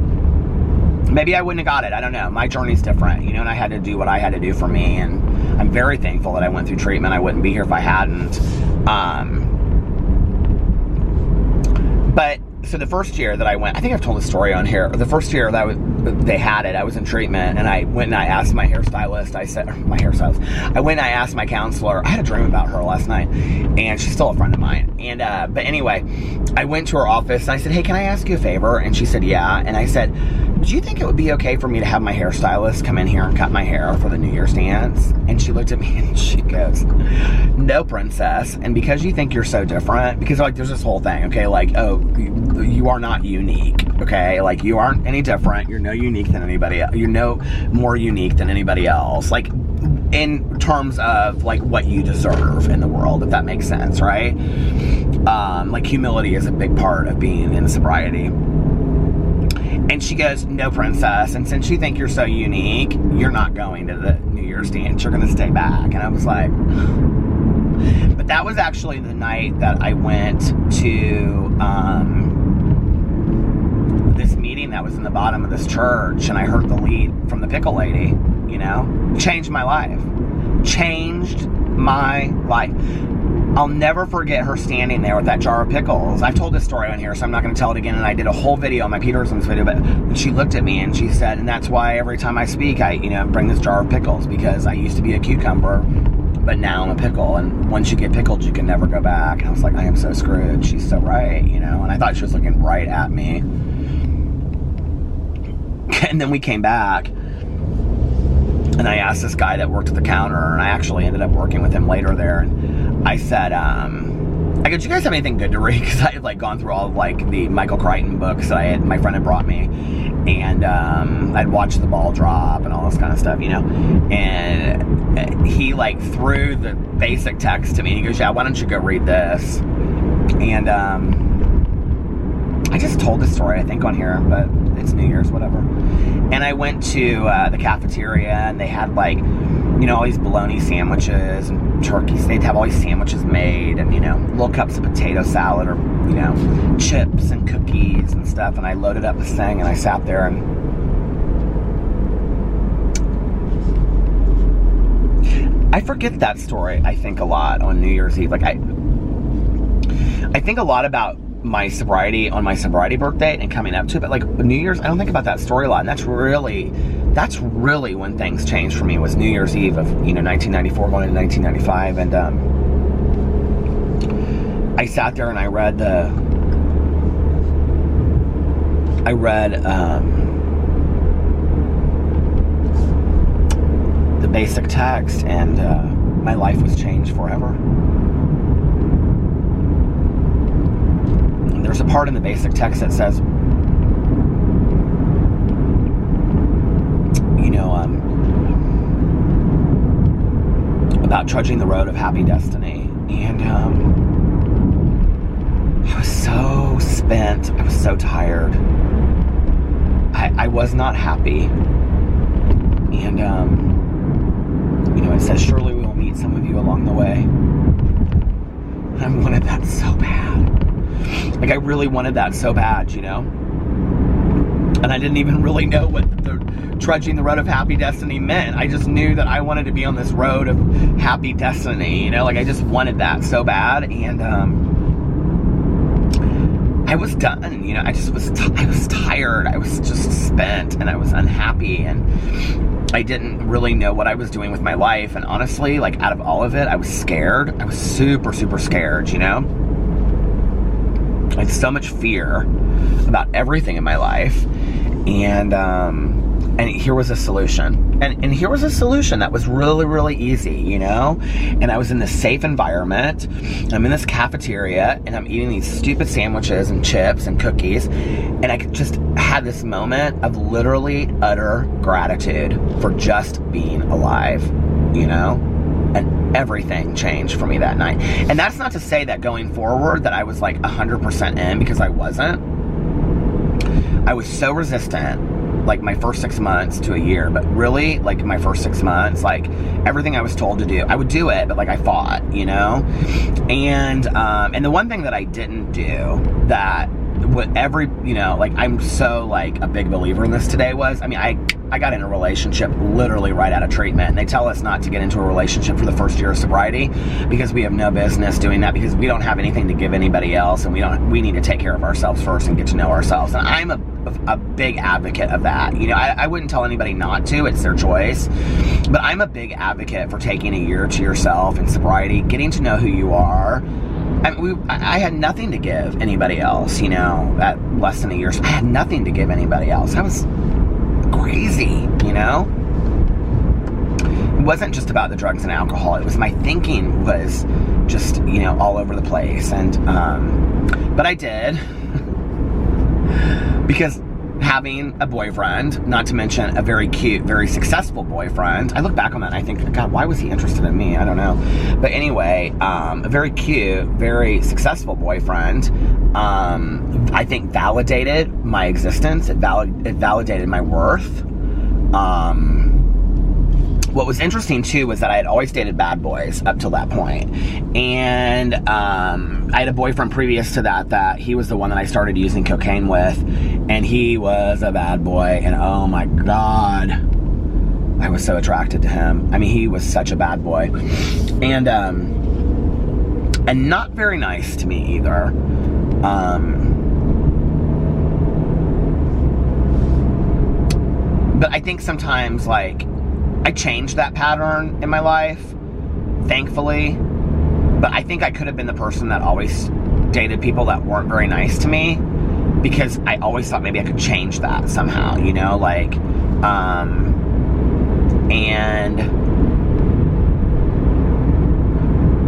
maybe I wouldn't have got it. I don't know. My journey's different, you know, and I had to do what I had to do for me. And I'm very thankful that I went through treatment. I wouldn't be here if I hadn't. But so the first year that I went, I think I've told the story on here. The first year that they had it, I was in treatment, and I went and I asked my hairstylist. I went and I asked my counselor. I had a dream about her last night, and she's still a friend of mine. And but anyway, I went to her office and I said, "Hey, can I ask you a favor?" And she said, "Yeah." And I said, "Do you think it would be okay for me to have my hairstylist come in here and cut my hair for the New Year's dance?" And she looked at me and she goes, "No, princess. And because you think you're so different, because like there's this whole thing, okay, like, oh, you are not unique, okay? Like you aren't any different. You're no unique than anybody else. You're no more unique than anybody else. Like in terms of like what you deserve in the world, if that makes sense, right? Like humility is a big part of being in sobriety." And she goes, "No, princess. And since you think you're so unique, you're not going to the New Year's dance. You're going to stay back." And I was like, but that was actually the night that I went to this meeting that was in the bottom of this church, and I heard the lead from the pickle lady, you know, changed my life. Changed my life. I'll never forget her standing there with that jar of pickles. I've told this story on here, so I'm not going to tell it again. And I did a whole video on my Peterson's video, but she looked at me and she said, "And that's why every time I speak, I, you know, bring this jar of pickles, because I used to be a cucumber, but now I'm a pickle. And once you get pickled, you can never go back." And I was like, I am so screwed. She's so right, you know? And I thought she was looking right at me. And then we came back, and I asked this guy that worked at the counter, and I actually ended up working with him later there. And I said, I go, "Do you guys have anything good to read?" Because I had like gone through all of like the Michael Crichton books that my friend had brought me, and I'd watched The Ball Drop and all this kind of stuff, you know. And he like threw the basic text to me, and he goes, "Yeah, why don't you go read this?" And I just told this story, I think, on here, but it's New Year's, whatever. And I went to the cafeteria, and they had like, you know, all these bologna sandwiches and turkeys. They'd have all these sandwiches made, and, you know, little cups of potato salad, or, you know, chips and cookies and stuff. And I loaded up this thing, and I sat there, and I forget that story, I think, a lot on New Year's Eve. Like I think a lot about my sobriety on my sobriety birthday and coming up to it, but like New Year's, I don't think about that story a lot. And that's really when things changed for me, was New Year's Eve of, you know, 1994 going into 1995. And I sat there and I read the basic text, and my life was changed forever. There's a part in the basic text that says, about trudging the road of happy destiny. And I was so spent. I was so tired. I was not happy. And, it says, surely we will meet some of you along the way. I wanted that so bad. Like, I really wanted that so bad, And I didn't even really know what trudging the road of happy destiny meant. I just knew that I wanted to be on this road of happy destiny, Like, I just wanted that so bad. And, I was done, I was tired. I was just spent, and I was unhappy, and I didn't really know what I was doing with my life. And honestly, like, out of all of it, I was scared. I was super, super scared, I had so much fear about everything in my life. And here was a solution. And here was a solution that was really, really easy, And I was in this safe environment. I'm in this cafeteria, and I'm eating these stupid sandwiches and chips and cookies. And I just had this moment of literally utter gratitude for just being alive, And everything changed for me that night. And that's not to say that going forward that I was like 100% in, because I wasn't. I was so resistant, like my first 6 months to a year, but really, like my first 6 months, like everything I was told to do, I would do it, but like I fought, And the one thing that I didn't do that I'm so like a big believer in this today was, I got in a relationship literally right out of treatment, and they tell us not to get into a relationship for the first year of sobriety because we have no business doing that, because we don't have anything to give anybody else, and we need to take care of ourselves first and get to know ourselves. And I'm a big advocate of that. I wouldn't tell anybody not to, it's their choice, but I'm a big advocate for taking a year to yourself in sobriety, getting to know who you are. I had nothing to give anybody else, at less than a year. So I had nothing to give anybody else. I was crazy, It wasn't just about the drugs and alcohol. It was my thinking was just, all over the place. And, but I did. Because having a boyfriend, not to mention a very cute, very successful boyfriend, I look back on that and I think, God, why was he interested in me? I don't know. But anyway, a very cute, very successful boyfriend, I think validated my existence. It validated my worth. What was interesting too was that I had always dated bad boys up till that point. And I had a boyfriend previous to that he was the one that I started using cocaine with, and he was a bad boy, and oh my God, I was so attracted to him. He was such a bad boy. And not very nice to me either. But I think sometimes, like, I changed that pattern in my life, thankfully, but I think I could have been the person that always dated people that weren't very nice to me, because I always thought maybe I could change that somehow, and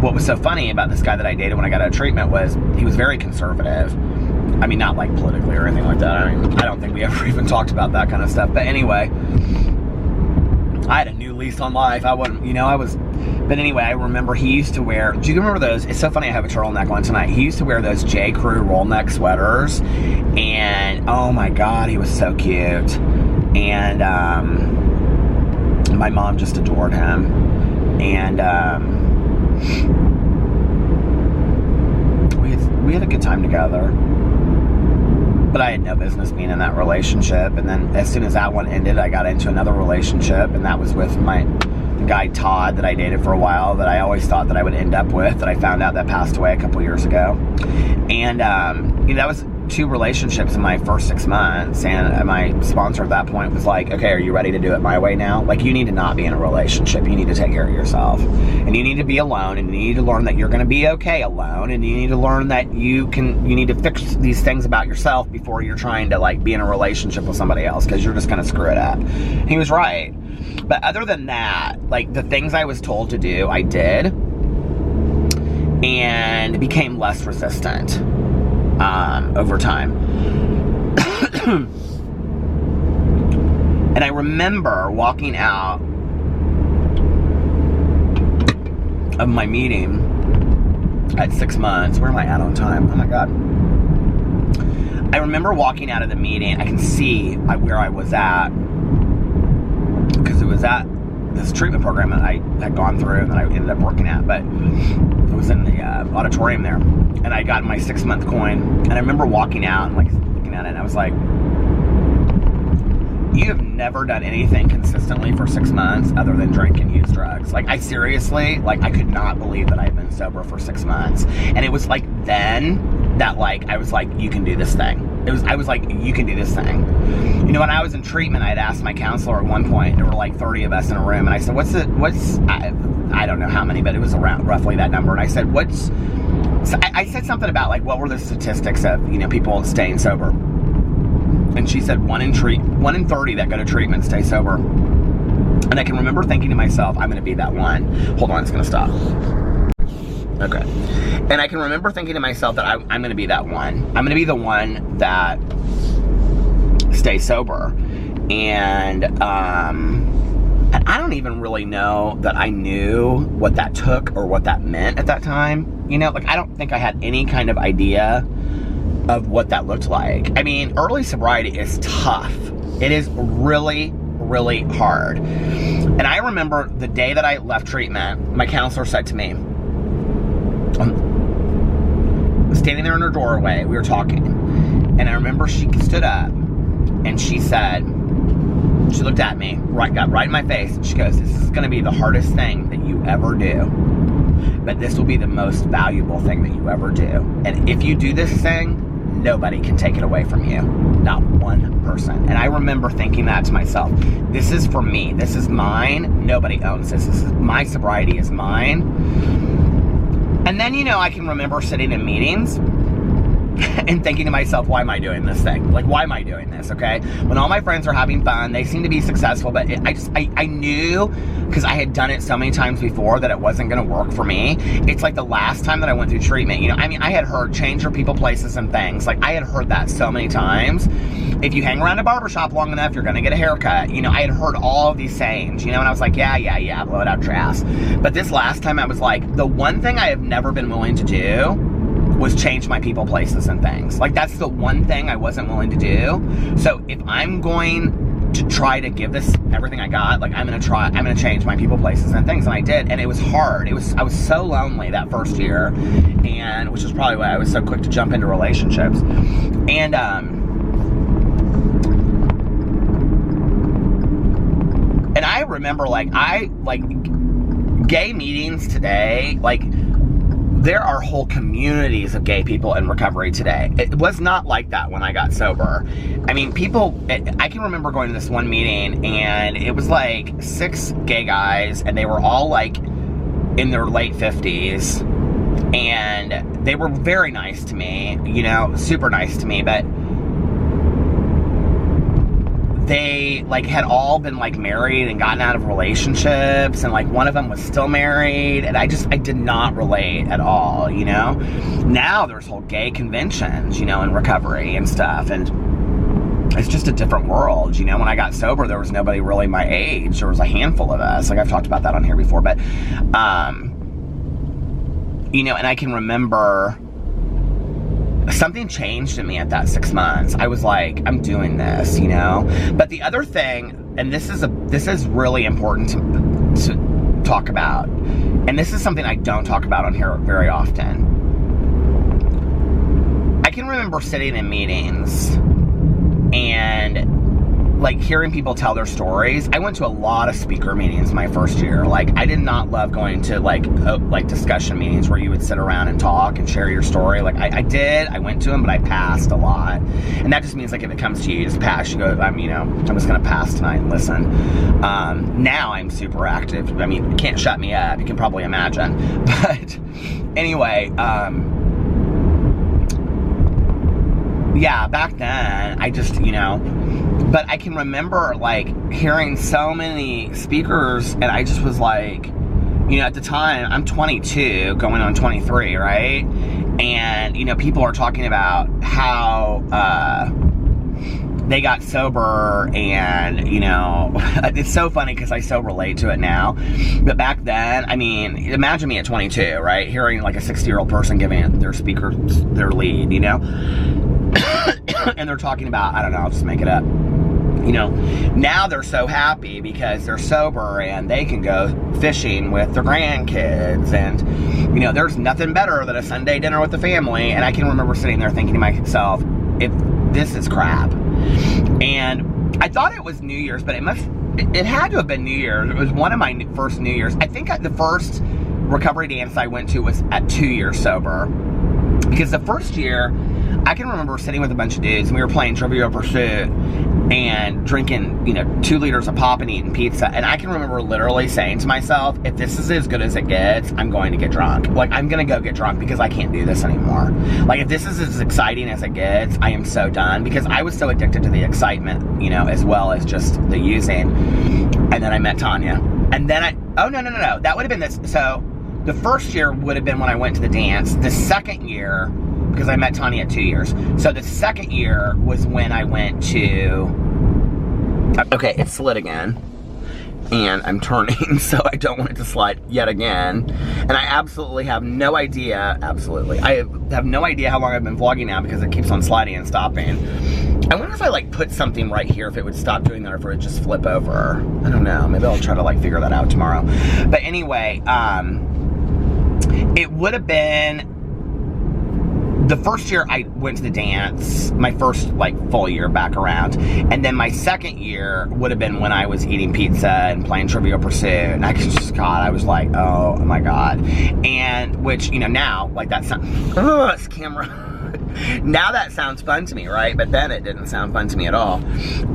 what was so funny about this guy that I dated when I got out of treatment was he was very conservative. Not like politically or anything like that. I don't think we ever even talked about that kind of stuff, but anyway, I had a new lease on life. But anyway, I remember he used to wear, do you remember those? It's so funny I have a turtleneck on tonight. He used to wear those J. Crew roll neck sweaters, and oh my God, he was so cute. And my mom just adored him. And we had a good time together. But I had no business being in that relationship. And then as soon as that one ended, I got into another relationship, and that was with the guy Todd that I dated for a while, that I always thought that I would end up with, that I found out that passed away a couple years ago. And that was 2 relationships in my first 6 months, and my sponsor at that point was like, okay, are you ready to do it my way now? Like, you need to not be in a relationship. You need to take care of yourself, and you need to be alone, and you need to learn that you're going to be okay alone, and you need to learn that you need to fix these things about yourself before you're trying to like be in a relationship with somebody else, because you're just going to screw it up. And he was right. But other than that, like, the things I was told to do, I did, and became less resistant over time. And I remember walking out of my meeting at 6 months. Where am I at on time? Oh my God. I remember walking out of the meeting. I can see where I was at, because it was at this treatment program that I had gone through and that I ended up working at, but it was in the auditorium there, and I got my 6-month coin, and I remember walking out and like looking at it, and I was like, you have never done anything consistently for 6 months other than drink and use drugs. Like, I seriously, like, I could not believe that I had been sober for 6 months. And it was like then that, like, I was like, you can do this thing. I was like, you can do this thing. You know, when I was in treatment, I had asked my counselor at one point, there were like 30 of us in a room, and I said, I don't know how many, but it was around roughly that number. And I said, I said something about, like, what were the statistics of, you know, people staying sober? And she said 1 in 30 that go to treatment stay sober. And I can remember thinking to myself, I'm going to be that one. Hold on, it's going to stop. Okay. And I can remember thinking to myself that I'm going to be that one. I'm going to be the one that stays sober. And I don't even really know that I knew what that took or what that meant at that time. You know, like, I don't think I had any kind of idea of what that looked like. I mean, early sobriety is tough. It is really, really hard. And I remember the day that I left treatment, my counselor said to me, standing there in her doorway, we were talking, and I remember she stood up and she said, she looked at me, got right in my face, and she goes, this is gonna be the hardest thing that you ever do, but this will be the most valuable thing that you ever do. And if you do this thing, nobody can take it away from you. Not one person. And I remember thinking that to myself. This is for me. This is mine. Nobody owns this. My sobriety is mine. And then, you know, I can remember sitting in meetings and thinking to myself, why am I doing this thing? Like, why am I doing this, okay? When all my friends are having fun, they seem to be successful, but I knew, because I had done it so many times before, that it wasn't gonna work for me. It's like the last time that I went through treatment, you know, I mean, I had heard change your people, places, and things. Like, I had heard that so many times. If you hang around a barbershop long enough, you're gonna get a haircut. You know, I had heard all of these sayings, you know, and I was like, yeah, blow it out your ass. But this last time I was like, the one thing I have never been willing to do was change my people, places, and things. Like, that's the one thing I wasn't willing to do. So if I'm going to try to give this everything I got, like, I'm gonna change my people, places, and things. And I did, and it was hard. I was so lonely that first year, and which is probably why I was so quick to jump into relationships. And I remember, like, gay meetings today, like, there are whole communities of gay people in recovery today. It was not like that when I got sober. I mean, I can remember going to this one meeting, and it was like 6 gay guys, and they were all like in their late 50s, and they were very nice to me, you know, super nice to me, but they, like, had all been, like, married and gotten out of relationships, and, like, one of them was still married, and I did not relate at all, you know? Now there's whole gay conventions, you know, in recovery and stuff, and it's just a different world, you know? When I got sober, there was nobody really my age. There was a handful of us. Like, I've talked about that on here before, but, you know, and I can remember something changed in me at that 6 months. I was like, I'm doing this, you know? But the other thing, and this is really important to talk about, and this is something I don't talk about on here very often. I can remember sitting in meetings and, like, hearing people tell their stories. I went to a lot of speaker meetings my first year. Like, I did not love going to, like discussion meetings where you would sit around and talk and share your story. Like, I went to them, but I passed a lot. And that just means, like, if it comes to you, you just pass. You go, I'm just gonna pass tonight and listen. Now I'm super active. I mean, you can't shut me up. You can probably imagine. But anyway, yeah, back then, I just, you know, but I can remember, like, hearing so many speakers, and I just was like, you know, at the time, I'm 22, going on 23, right? And, you know, people are talking about how, they got sober, and, you know, it's so funny because I so relate to it now. But back then, I mean, imagine me at 22, right? Hearing like a 60-year-old person giving their speaker their lead, you know? And they're talking about, I don't know, I'll just make it up. You know, now they're so happy because they're sober and they can go fishing with their grandkids, and, you know, there's nothing better than a Sunday dinner with the family. And I can remember sitting there thinking to myself, if this is crap. And I thought it was New Year's, but it had to have been New Year's. It was one of my first New Year's. I think the first recovery dance I went to was at 2 years sober, because the first year I can remember sitting with a bunch of dudes and we were playing Trivial Pursuit and drinking, you know, 2 liters of pop and eating pizza. And I can remember literally saying to myself, if this is as good as it gets, I'm going to get drunk. Like, I'm going to go get drunk because I can't do this anymore. Like, if this is as exciting as it gets, I am so done, because I was so addicted to the excitement, you know, as well as just the using. And then I met Tanya. And then oh, no. That would have been this. So the first year would have been when I went to the dance. The second year, because I met Tanya at 2 years. So the second year was when I went to... Okay, it slid again. And I'm turning, so I don't want it to slide yet again. And I absolutely have no idea, I have no idea how long I've been vlogging now, because it keeps on sliding and stopping. I wonder if I, like, put something right here, if it would stop doing that, or if it would just flip over. I don't know. Maybe I'll try to, like, figure that out tomorrow. But anyway, it would have been... The first year I went to the dance, my first, like, full year back around. And then my second year would have been when I was eating pizza and playing Trivial Pursuit. And I just, God, I was like, oh my God. And, which, you know, now, like, that sounds, this camera. Now that sounds fun to me, right? But then it didn't sound fun to me at all.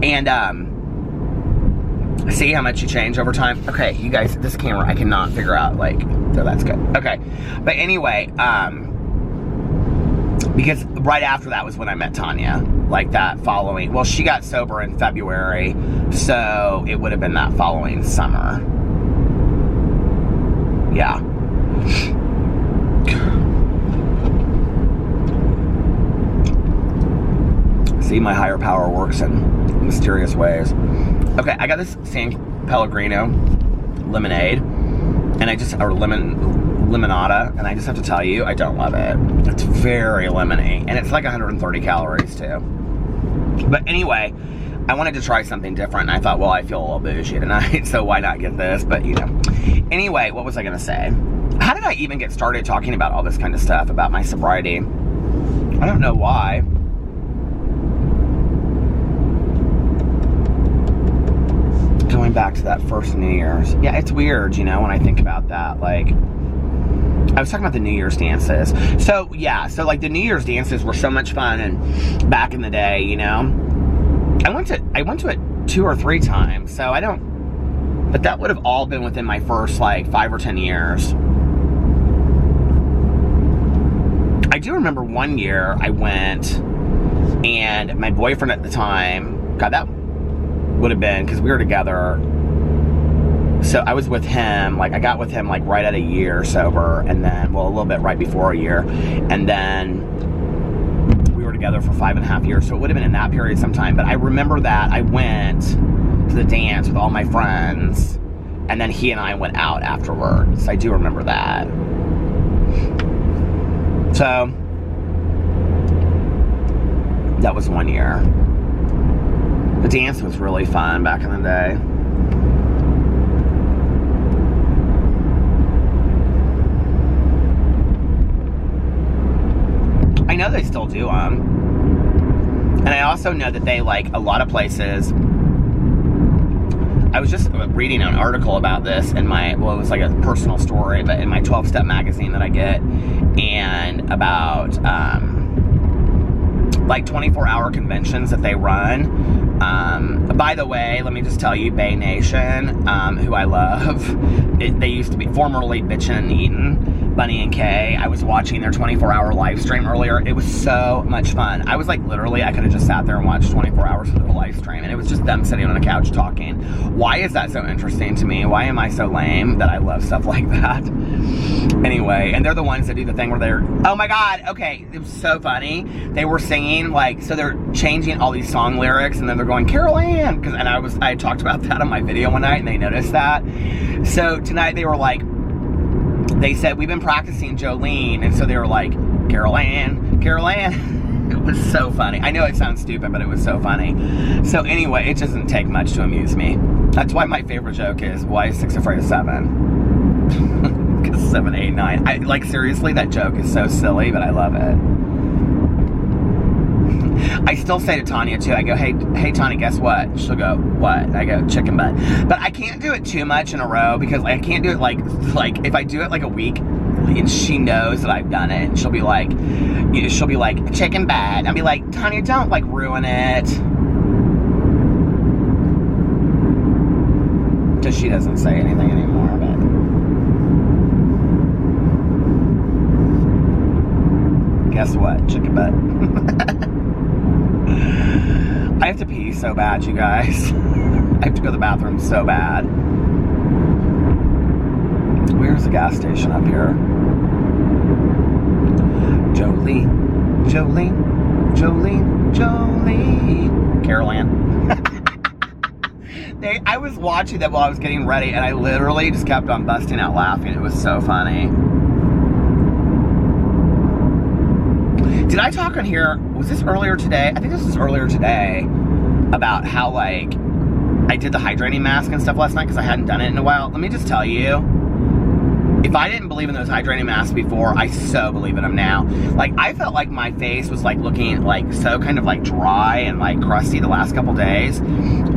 And, see how much you change over time? Okay, you guys, this camera, I cannot figure out, like, so that's good. Okay. But anyway, because right after that was when I met Tanya, like that following, well, she got sober in February, so it would have been that following summer. Yeah. See, my higher power works in mysterious ways. Okay, I got this San Pellegrino lemonade, and or limonada, and I just have to tell you, I don't love it. It's very lemony, and it's like 130 calories too. But anyway, I wanted to try something different, and I thought, well, I feel a little bougie tonight, so why not get this? But, you know. Anyway, what was I gonna say? How did I even get started talking about all this kind of stuff, about my sobriety? I don't know why. Going back to that first New Year's. Yeah, it's weird, you know, when I think about that, like, I was talking about the New Year's dances. So, yeah, so, like, the New Year's dances were so much fun, and back in the day, you know. I went to it 2 or 3 times, so I don't, but that would have all been within my first, like, 5 or 10 years. I do remember one year I went, and my boyfriend at the time, God, that would have been, because we were together, so I was with him, like, I got with him, like, right at a year sober, and then, well, a little bit right before a year, and then we were together for 5.5 years, so it would have been in that period sometime. But I remember that I went to the dance with all my friends, and then he and I went out afterwards. I do remember that. So, that was 1 year. The dance was really fun back in the day. I know they still do them. And I also know that they, like, a lot of places. I was just reading an article about this in my, well, it was like a personal story, but in my 12-step magazine that I get, and about, like, 24-hour conventions that they run. By the way, let me just tell you, Bay Nation, who I love, they used to be formerly Bitchin' and Eatin', Bunny and Kay. I was watching their 24-hour live stream earlier. It was so much fun. I was like, literally, I could have just sat there and watched 24 hours of the live stream, and it was just them sitting on a couch talking. Why is that so interesting to me? Why am I so lame that I love stuff like that? Anyway, and they're the ones that do the thing where they're, oh my God, okay, it was so funny. They were singing, like, so they're changing all these song lyrics, and then they're going, Carol Ann, and I talked about that on my video one night, and they noticed that. So tonight they were like, they said, we've been practicing Jolene, and so they were like, Carol Ann, Carol Ann. It was so funny. I know it sounds stupid, but it was so funny. So anyway, it doesn't take much to amuse me. That's why my favorite joke is, why is 6 afraid of 7? 7, 8, 9. Like, seriously, that joke is so silly, but I love it. I still say to Tanya too, I go, hey Tanya, guess what? She'll go, what? I go, chicken butt. But I can't do it too much in a row, because like, I can't do it like if I do it like a week and she knows that I've done it, and she'll be like, chicken butt. I'll be like, Tanya, don't like ruin it. Because she doesn't say anything anymore, but guess what? Chicken butt. I have to pee so bad, you guys. I have to go to the bathroom so bad. Where's the gas station up here? Jolene, Jolene, Jolene, Jolene. Carol Ann. I was watching them while I was getting ready, and I literally just kept on busting out laughing. It was so funny. Did I talk on here, was this earlier today? I think this was earlier today, about how, like, I did the hydrating mask and stuff last night because I hadn't done it in a while. Let me just tell you, if I didn't believe in those hydrating masks before, I so believe in them now. Like, I felt like my face was, like, looking, like, so kind of, like, dry and, like, crusty the last couple days.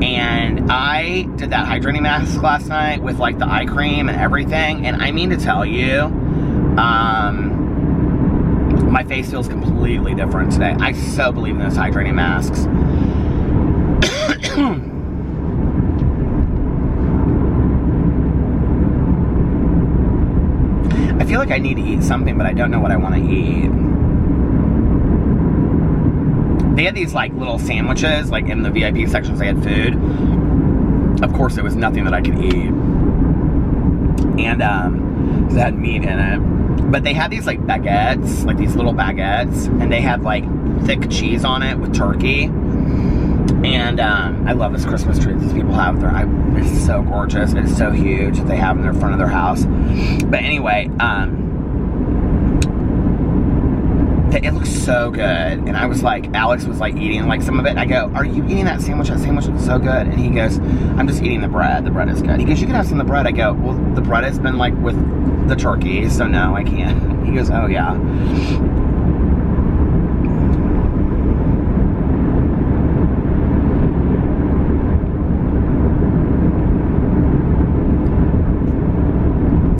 And I did that hydrating mask last night with, like, the eye cream and everything. And I mean to tell you, my face feels completely different today. I so believe in those hydrating masks. I feel like I need to eat something, but I don't know what I want to eat. They had these like little sandwiches, like in the VIP sections they had food. Of course, there was nothing that I could eat. And they had meat in it. But they had these like baguettes, like these little baguettes, and they had like thick cheese on it with turkey. And I love this Christmas tree that these people have there. It's so gorgeous. It's so huge that they have in their front of their house. But anyway, it looks so good. And I was like, Alex was like eating like some of it. And I go, are you eating that sandwich? That sandwich looks so good. And he goes, I'm just eating the bread. The bread is good. He goes, you can have some of the bread. I go, well, the bread has been like with the turkey, so no, I can't. He goes, oh yeah.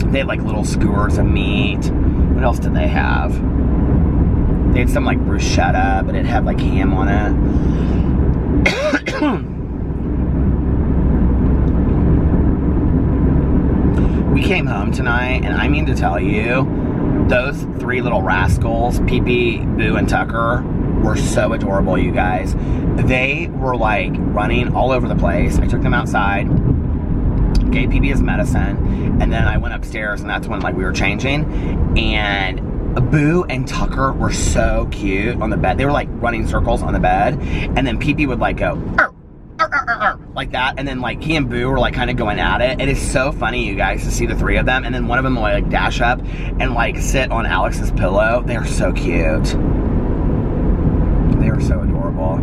They had like little skewers of meat. What else did they have? They had some like bruschetta, but it had like ham on it. We came home tonight, and I mean to tell you, those three little rascals, Pee-Pee, Boo, and Tucker, were so adorable, you guys. They were like running all over the place. I took them outside, gave Pee-Pee his medicine, and then I went upstairs, and that's when like we were changing, and Boo and Tucker were so cute on the bed. They were like running circles on the bed, and then Pee-Pee would like go, arr, arr, arr, arr, arr, like that, and then like he and Boo were like kind of going at it. It is so funny, you guys, to see the three of them, and then one of them will like dash up and like sit on Alex's pillow. They are so cute. They are so adorable.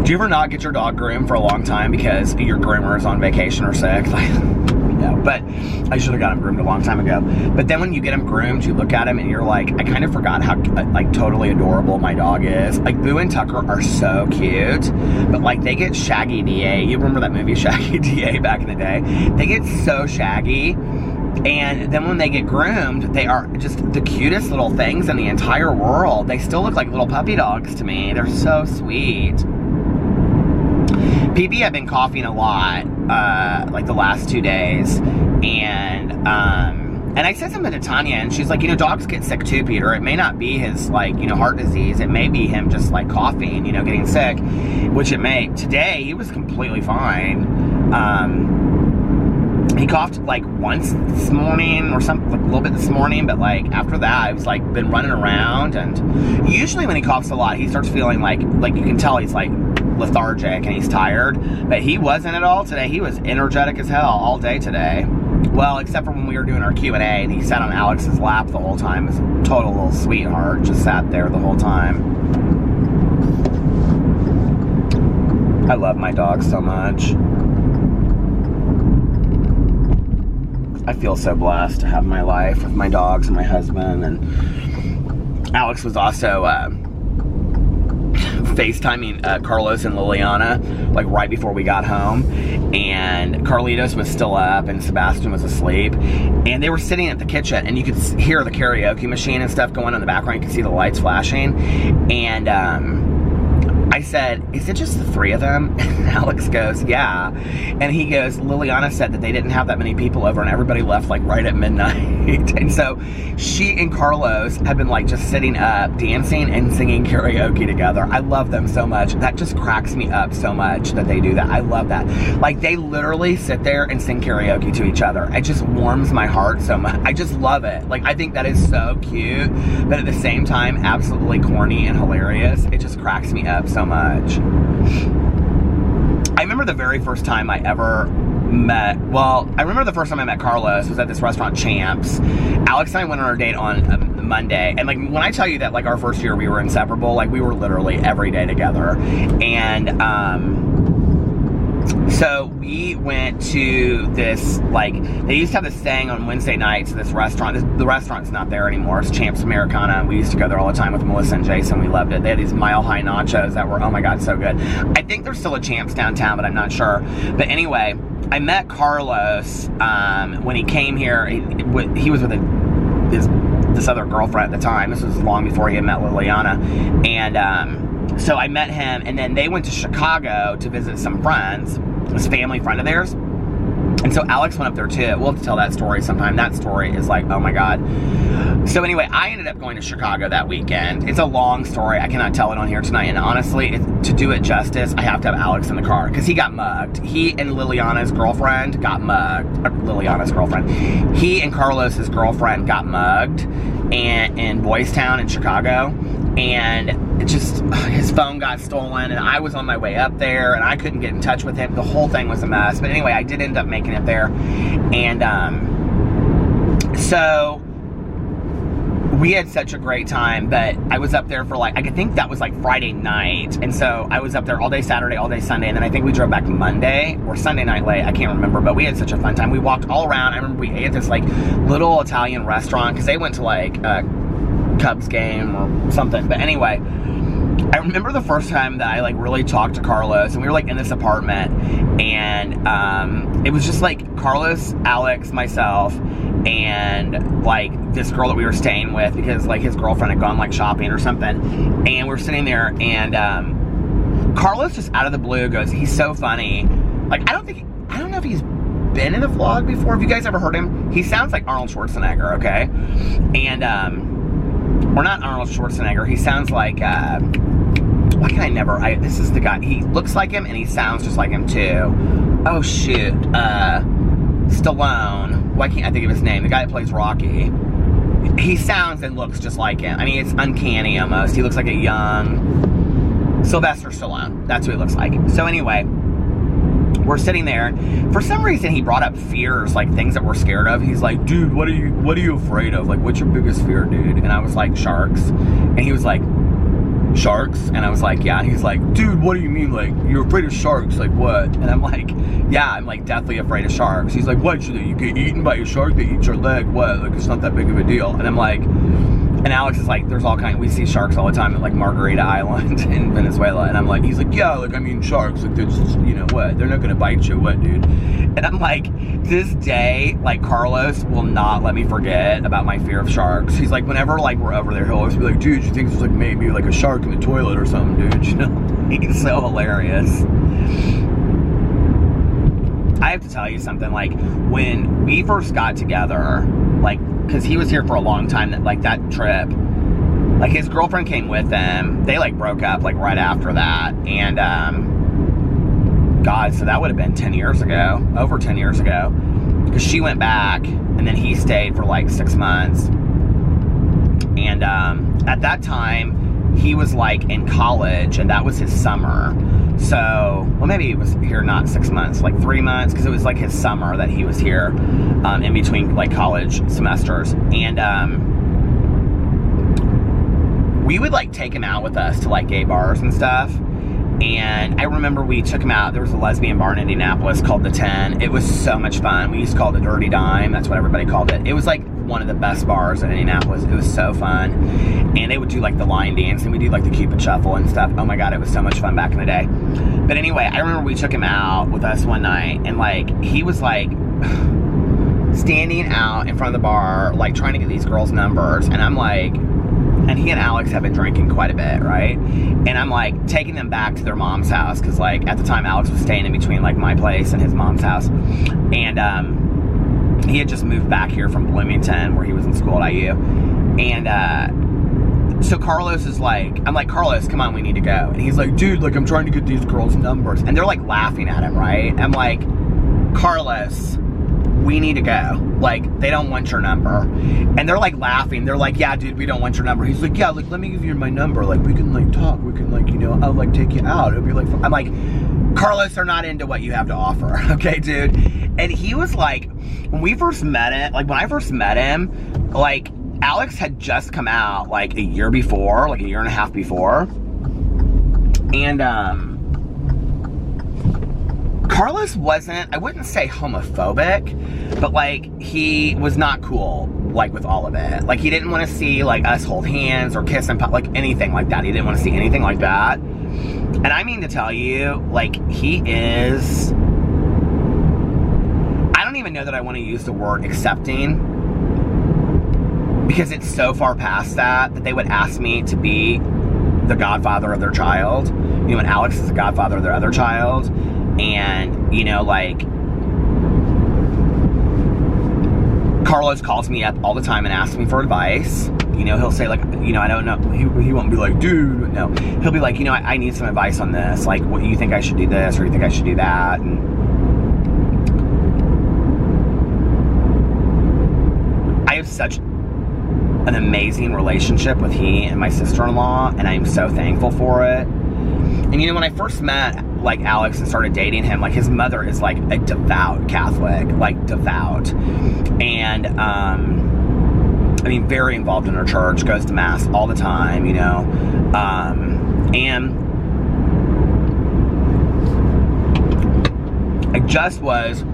Do you ever not get your dog groomed for a long time because your groomer is on vacation or sick? No, but I should have got him groomed a long time ago. But then when you get him groomed, you look at him and you're like, I kind of forgot how like totally adorable my dog is. Like Boo and Tucker are so cute, but like they get shaggy DA. You remember that movie Shaggy DA back in the day? They get so shaggy. And then when they get groomed, they are just the cutest little things in the entire world. They still look like little puppy dogs to me. They're so sweet. Pee-Pee had been coughing a lot, like the last 2 days, and And I said something to Tanya, and she's like, dogs get sick too, Peter. It may not be his, like, heart disease. It may be him just, like, coughing, getting sick, which it may. Today, he was completely fine. He coughed, like, once this morning or something, like, a little bit this morning, but, like, after that, I was, like, been running around, and usually when he coughs a lot, he starts feeling like you can tell he's, like, lethargic and he's tired, but he wasn't at all today. He was energetic as hell all day today. Well, except for when we were doing our Q&A, and he sat on Alex's lap the whole time. He was a total little sweetheart, just sat there the whole time. I love my dog so much. I feel so blessed to have my life with my dogs and my husband. And Alex was also FaceTiming Carlos and Liliana, like, right before we got home, and Carlitos was still up and Sebastian was asleep, and they were sitting at the kitchen, and you could hear the karaoke machine and stuff going on in the background. You could see the lights flashing, and I said, is it just the three of them? And Alex goes, yeah. And he goes, Liliana said that they didn't have that many people over and everybody left, like, right at midnight. And so she and Carlos have been, like, just sitting up, dancing and singing karaoke together. I love them so much. That just cracks me up so much that they do that. I love that. Like, they literally sit there and sing karaoke to each other. It just warms my heart so much. I just love it. Like, I think that is so cute, but at the same time, absolutely corny and hilarious. It just cracks me up so much. I remember the very first time I ever met, I remember the first time I met Carlos was at this restaurant, Champs. Alex and I went on our date on Monday, and, like, when I tell you that, like, our first year we were inseparable, like, we were literally every day together. And so we went to this, like, they used to have this thing on Wednesday nights, this restaurant. The restaurant's not there anymore. It's Champs Americana, and we used to go there all the time with Melissa and Jason. We loved it. They had these mile-high nachos that were, oh my God, so good. I think there's still a Champs downtown, but I'm not sure. But anyway, I met Carlos when he came here. He was with this other girlfriend at the time. This was long before he had met Liliana. And so I met him, and then they went to Chicago to visit some friends, this family friend of theirs. And so Alex went up there too. We'll have to tell that story sometime. That story is like, oh my God. So anyway, I ended up going to Chicago that weekend. It's a long story. I cannot tell it on here tonight. And honestly, to do it justice, I have to have Alex in the car because he got mugged. He and Liliana's girlfriend got mugged. Liliana's girlfriend. He and Carlos's girlfriend got mugged in Boys Town in Chicago. And it just, his phone got stolen, and I was on my way up there, and I couldn't get in touch with him. The whole thing was a mess. But anyway, I did end up making it there. And so we had such a great time, but I was up there for, like, I think that was like Friday night. And so I was up there all day Saturday, all day Sunday, and then I think we drove back Monday or Sunday night late. I can't remember, but we had such a fun time. We walked all around. I remember we ate at this, like, little Italian restaurant because they went to, like, Cubs game or something. But anyway, I remember the first time that I, like, really talked to Carlos, and we were, like, in this apartment, and it was just, like, Carlos, Alex, myself, and, like, this girl that we were staying with because, like, his girlfriend had gone, like, shopping or something, and we're sitting there, and Carlos just out of the blue goes, he's so funny. Like, I don't know if he's been in a vlog before. Have you guys ever heard him? He sounds like Arnold Schwarzenegger, okay? And or not Arnold Schwarzenegger, he sounds like, why can I never, this is the guy, he looks like him and he sounds just like him too. Oh shoot, Stallone, why can't I think of his name, the guy that plays Rocky. He sounds and looks just like him. I mean, it's uncanny almost. He looks like a young Sylvester Stallone, that's who he looks like. So anyway, we're sitting there. For some reason, he brought up fears, like things that we're scared of. He's like, dude, what are you afraid of? Like, what's your biggest fear, dude? And I was like, sharks. And he was like, sharks? And I was like, yeah. And he's like, dude, what do you mean? Like, you're afraid of sharks? Like, what? And I'm like, yeah, I'm like deathly afraid of sharks. He's like, what? You get eaten by a shark? They eat your leg? What? Like, it's not that big of a deal. And I'm like, and Alex is like, there's all kinds, we see sharks all the time at, like, Margarita Island in Venezuela. And I'm like, he's like, yeah, like, I mean, sharks, like, they're just, you know, what? They're not gonna bite you, what, dude? And I'm like, this day, like, Carlos will not let me forget about my fear of sharks. He's like, whenever, like, we're over there, he'll always be like, dude, you think there's, like, maybe, like, a shark in the toilet or something, dude? You know? He's so hilarious. I have to tell you something, like, when we first got together, like, because he was here for a long time, that trip, like, his girlfriend came with him. They, like, broke up, like, right after that. And, God, so that would have been 10 years ago, over 10 years ago. Because she went back, and then he stayed for, like, 6 months. And, at that time, he was, like, in college, and that was his summer. So, well, maybe he was here not 6 months, like 3 months, because it was, like, his summer that he was here, in between, like, college semesters. And, we would, like, take him out with us to, like, gay bars and stuff. And I remember we took him out. There was a lesbian bar in Indianapolis called the 10. It was so much fun. We used to call it the Dirty Dime. That's what everybody called it. It was, like, one of the best bars in Indianapolis. It was so fun. And they would do, like, the line dance, and we do, like, the Cupid Shuffle and stuff. Oh, my God, it was so much fun back in the day. But anyway, I remember we took him out with us one night, and, like, he was, like, standing out in front of the bar, like, trying to get these girls' numbers. And I'm, like... And he and Alex have been drinking quite a bit, right? And I'm, like, taking them back to their mom's house. Because, like, at the time, Alex was staying in between, like, my place and his mom's house. And, he had just moved back here from Bloomington, where he was in school at IU. And, so Carlos is like, I'm like, Carlos, come on, we need to go. And he's like, dude, like, I'm trying to get these girls' numbers. And they're, like, laughing at him, right? I'm like, Carlos, we need to go. Like, they don't want your number. And they're, like, laughing. They're like, yeah, dude, we don't want your number. He's like, yeah, like, let me give you my number. Like, we can, like, talk. We can, like, you know, I'll, like, take you out. It'll be, like, fun. I'm like, Carlos, they're not into what you have to offer. Okay, dude? And he was, like, when we first met it, like, when I first met him, like, Alex had just come out, like, a year before, like, a year and a half before. And, Carlos wasn't, I wouldn't say homophobic, but, like, he was not cool, like, with all of it. Like, he didn't want to see, like, us hold hands or kiss and like, anything like that. He didn't want to see anything like that. And I mean to tell you, like, he is, I don't even know that I want to use the word accepting, because it's so far past that they would ask me to be the godfather of their child. You know, and Alex is the godfather of their other child. And, you know, like, Carlos calls me up all the time and asks me for advice. You know, he'll say, like, you know, I don't know. He won't be like, dude, no. He'll be like, you know, I need some advice on this. Like, what, you think I should do this, or you think I should do that? And I have such an amazing relationship with he and my sister-in-law, and I am so thankful for it. And, you know, when I first met, like, Alex and started dating him, like, his mother is, like, a devout Catholic, like, devout. And, I mean, very involved in her church, goes to Mass all the time, you know. And I just was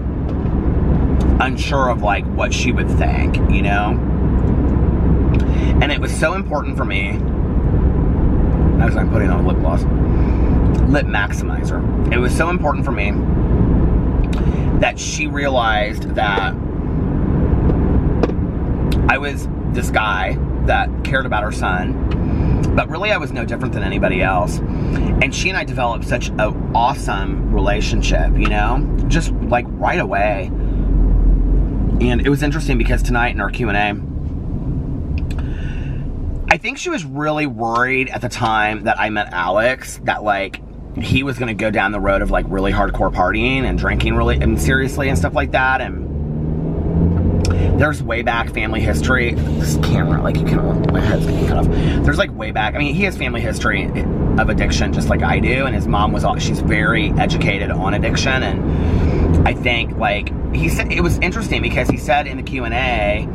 unsure of, like, what she would think, you know. And it was so important for me, as I'm putting on lip gloss, lip maximizer. It was so important for me that she realized that I was this guy that cared about her son, but really I was no different than anybody else. And she and I developed such an awesome relationship, you know, just, like, right away. And it was interesting because tonight in our Q&A, I think she was really worried at the time that I met Alex that, like, he was going to go down the road of, like, really hardcore partying and drinking really and seriously and stuff like that. And there's way back family history. This camera, like, you can't, my head's getting cut off. There's, like, way back, I mean, he has family history of addiction just like I do. And his mom was, she's very educated on addiction. And I think, like, he said, it was interesting because he said in the Q&A,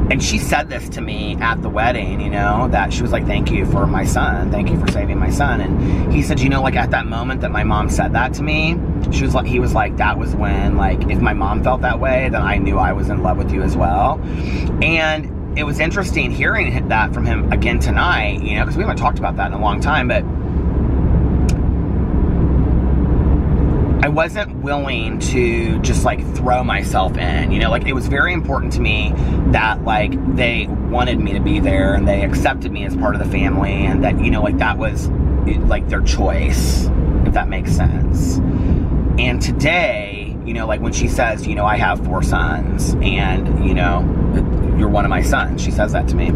and she said this to me at the wedding, you know, that she was like, thank you for my son. Thank you for saving my son. And he said, you know, like, at that moment that my mom said that to me, she was like, he was like, that was when, like, if my mom felt that way, then I knew I was in love with you as well. And it was interesting hearing that from him again tonight, you know, because we haven't talked about that in a long time, but I wasn't willing to just, like, throw myself in, you know, like, it was very important to me that, like, they wanted me to be there and they accepted me as part of the family, and that, you know, like, that was, like, their choice, if that makes sense. And today, you know, like when she says, you know, I have 4 sons and, you know, you're one of my sons. She says that to me.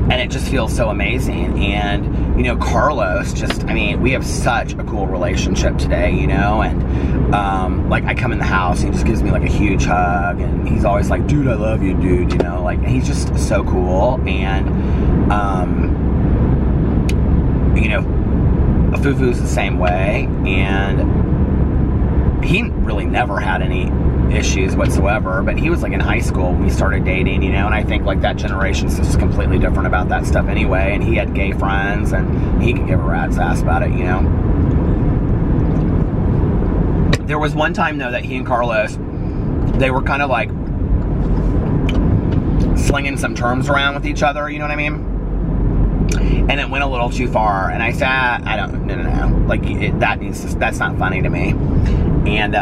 And it just feels so amazing. And, you know, Carlos just, I mean, we have such a cool relationship today, you know, and, like, I come in the house, he just gives me, like, a huge hug, and he's always like, dude, I love you, dude, you know, like, he's just so cool. And, you know, Fufu's the same way, and he really never had any issues whatsoever, but he was like in high school when we started dating, you know, and I think like that generation's just completely different about that stuff anyway, and he had gay friends, and he could give a rat's ass about it, you know. There was one time though that he and Carlos, they were kind of like slinging some terms around with each other, you know what I mean? And it went a little too far, and I said, I don't, no, like, that's not funny to me. And,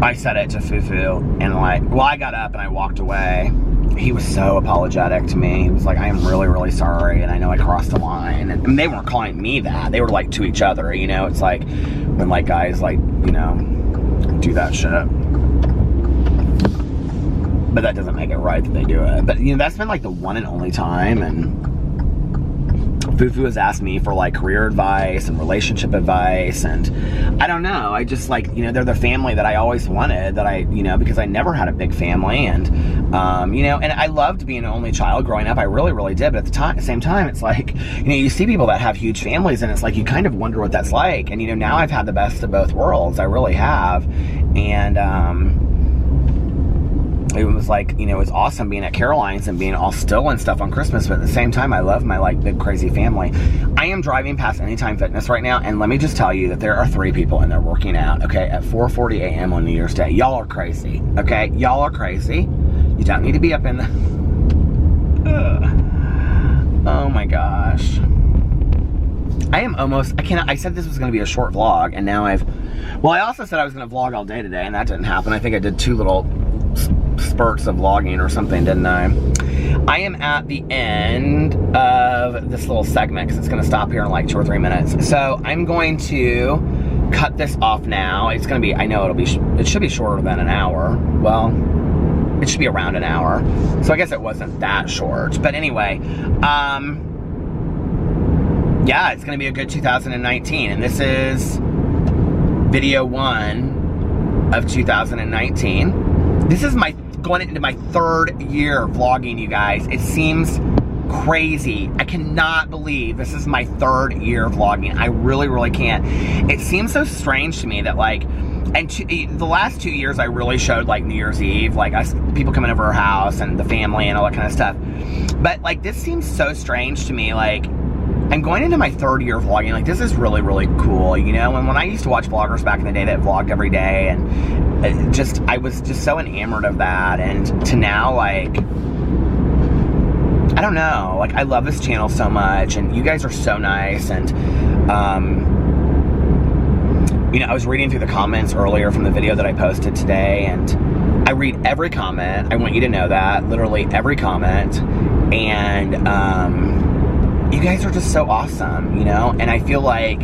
I said it to Fufu, and like, well, I got up and I walked away. He was so apologetic to me. He was like, I am really, really sorry, and I know I crossed the line. And they weren't calling me that. They were like to each other, you know? It's like when like guys like, you know, do that shit. But that doesn't make it right that they do it. But, you know, that's been like the one and only time. And Fufu has asked me for like career advice and relationship advice. And I don't know. I just like, you know, they're the family that I always wanted, that I, you know, because I never had a big family. And, you know, and I loved being an only child growing up. I really, really did. But at the same time, it's like, you know, you see people that have huge families, and it's like, you kind of wonder what that's like. And, you know, now I've had the best of both worlds. I really have. And, it was like, you know, it was awesome being at Caroline's and being all still and stuff on Christmas, but at the same time, I love my, like, big crazy family. I am driving past Anytime Fitness right now, and let me just tell you that there are 3 people in there working out, okay, at 4:40 a.m. on New Year's Day. Y'all are crazy, okay? Y'all are crazy. You don't need to be up in the... Oh my gosh. I said this was going to be a short vlog, and now well, I also said I was going to vlog all day today, and that didn't happen. I think I did 2 little spurts of vlogging or something, didn't I? I am at the end of this little segment because it's going to stop here in like 2 or 3 minutes. So I'm going to cut this off now. It's going to be, I know it should be shorter than an hour. Well, it should be around an hour. So I guess it wasn't that short. But anyway, yeah, it's going to be a good 2019. And this is video 1 of 2019. This is going into my 3rd year vlogging, you guys. It seems crazy. I cannot believe this is my 3rd year vlogging. I really, really can't. It seems so strange to me that, like, and the last 2 years I really showed, like, New Year's Eve, like, people coming over our house and the family and all that kind of stuff. But, like, this seems so strange to me, like, I'm going into my 3rd year vlogging. Like, this is really, really cool, you know? And when I used to watch vloggers back in the day that vlogged every day, and I was just so enamored of that. And to now, like, I don't know. Like, I love this channel so much, and you guys are so nice. And, you know, I was reading through the comments earlier from the video that I posted today, and I read every comment. I want you to know that. Literally every comment. And, you guys are just so awesome, you know? And I feel like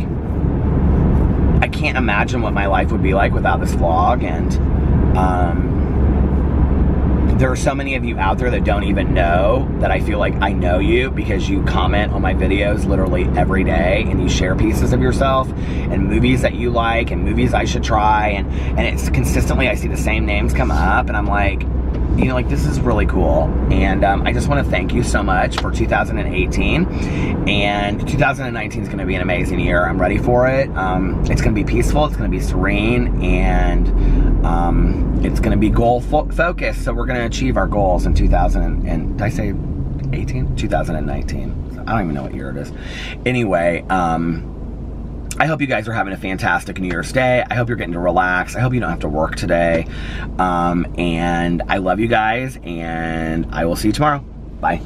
I can't imagine what my life would be like without this vlog. And there are so many of you out there that don't even know that I feel like I know you, because you comment on my videos literally every day, and you share pieces of yourself and movies that you like and movies I should try. And it's consistently, I see the same names come up, and I'm like, you know, like, this is really cool. And I just want to thank you so much for 2018. And 2019 is going to be an amazing year. I'm ready for it. It's going to be peaceful. It's going to be serene. And it's going to be goal focused. So we're going to achieve our goals in did I say 18? 2019. So I don't even know what year it is. Anyway, I hope you guys are having a fantastic New Year's Day. I hope you're getting to relax. I hope you don't have to work today. And I love you guys, and I will see you tomorrow. Bye.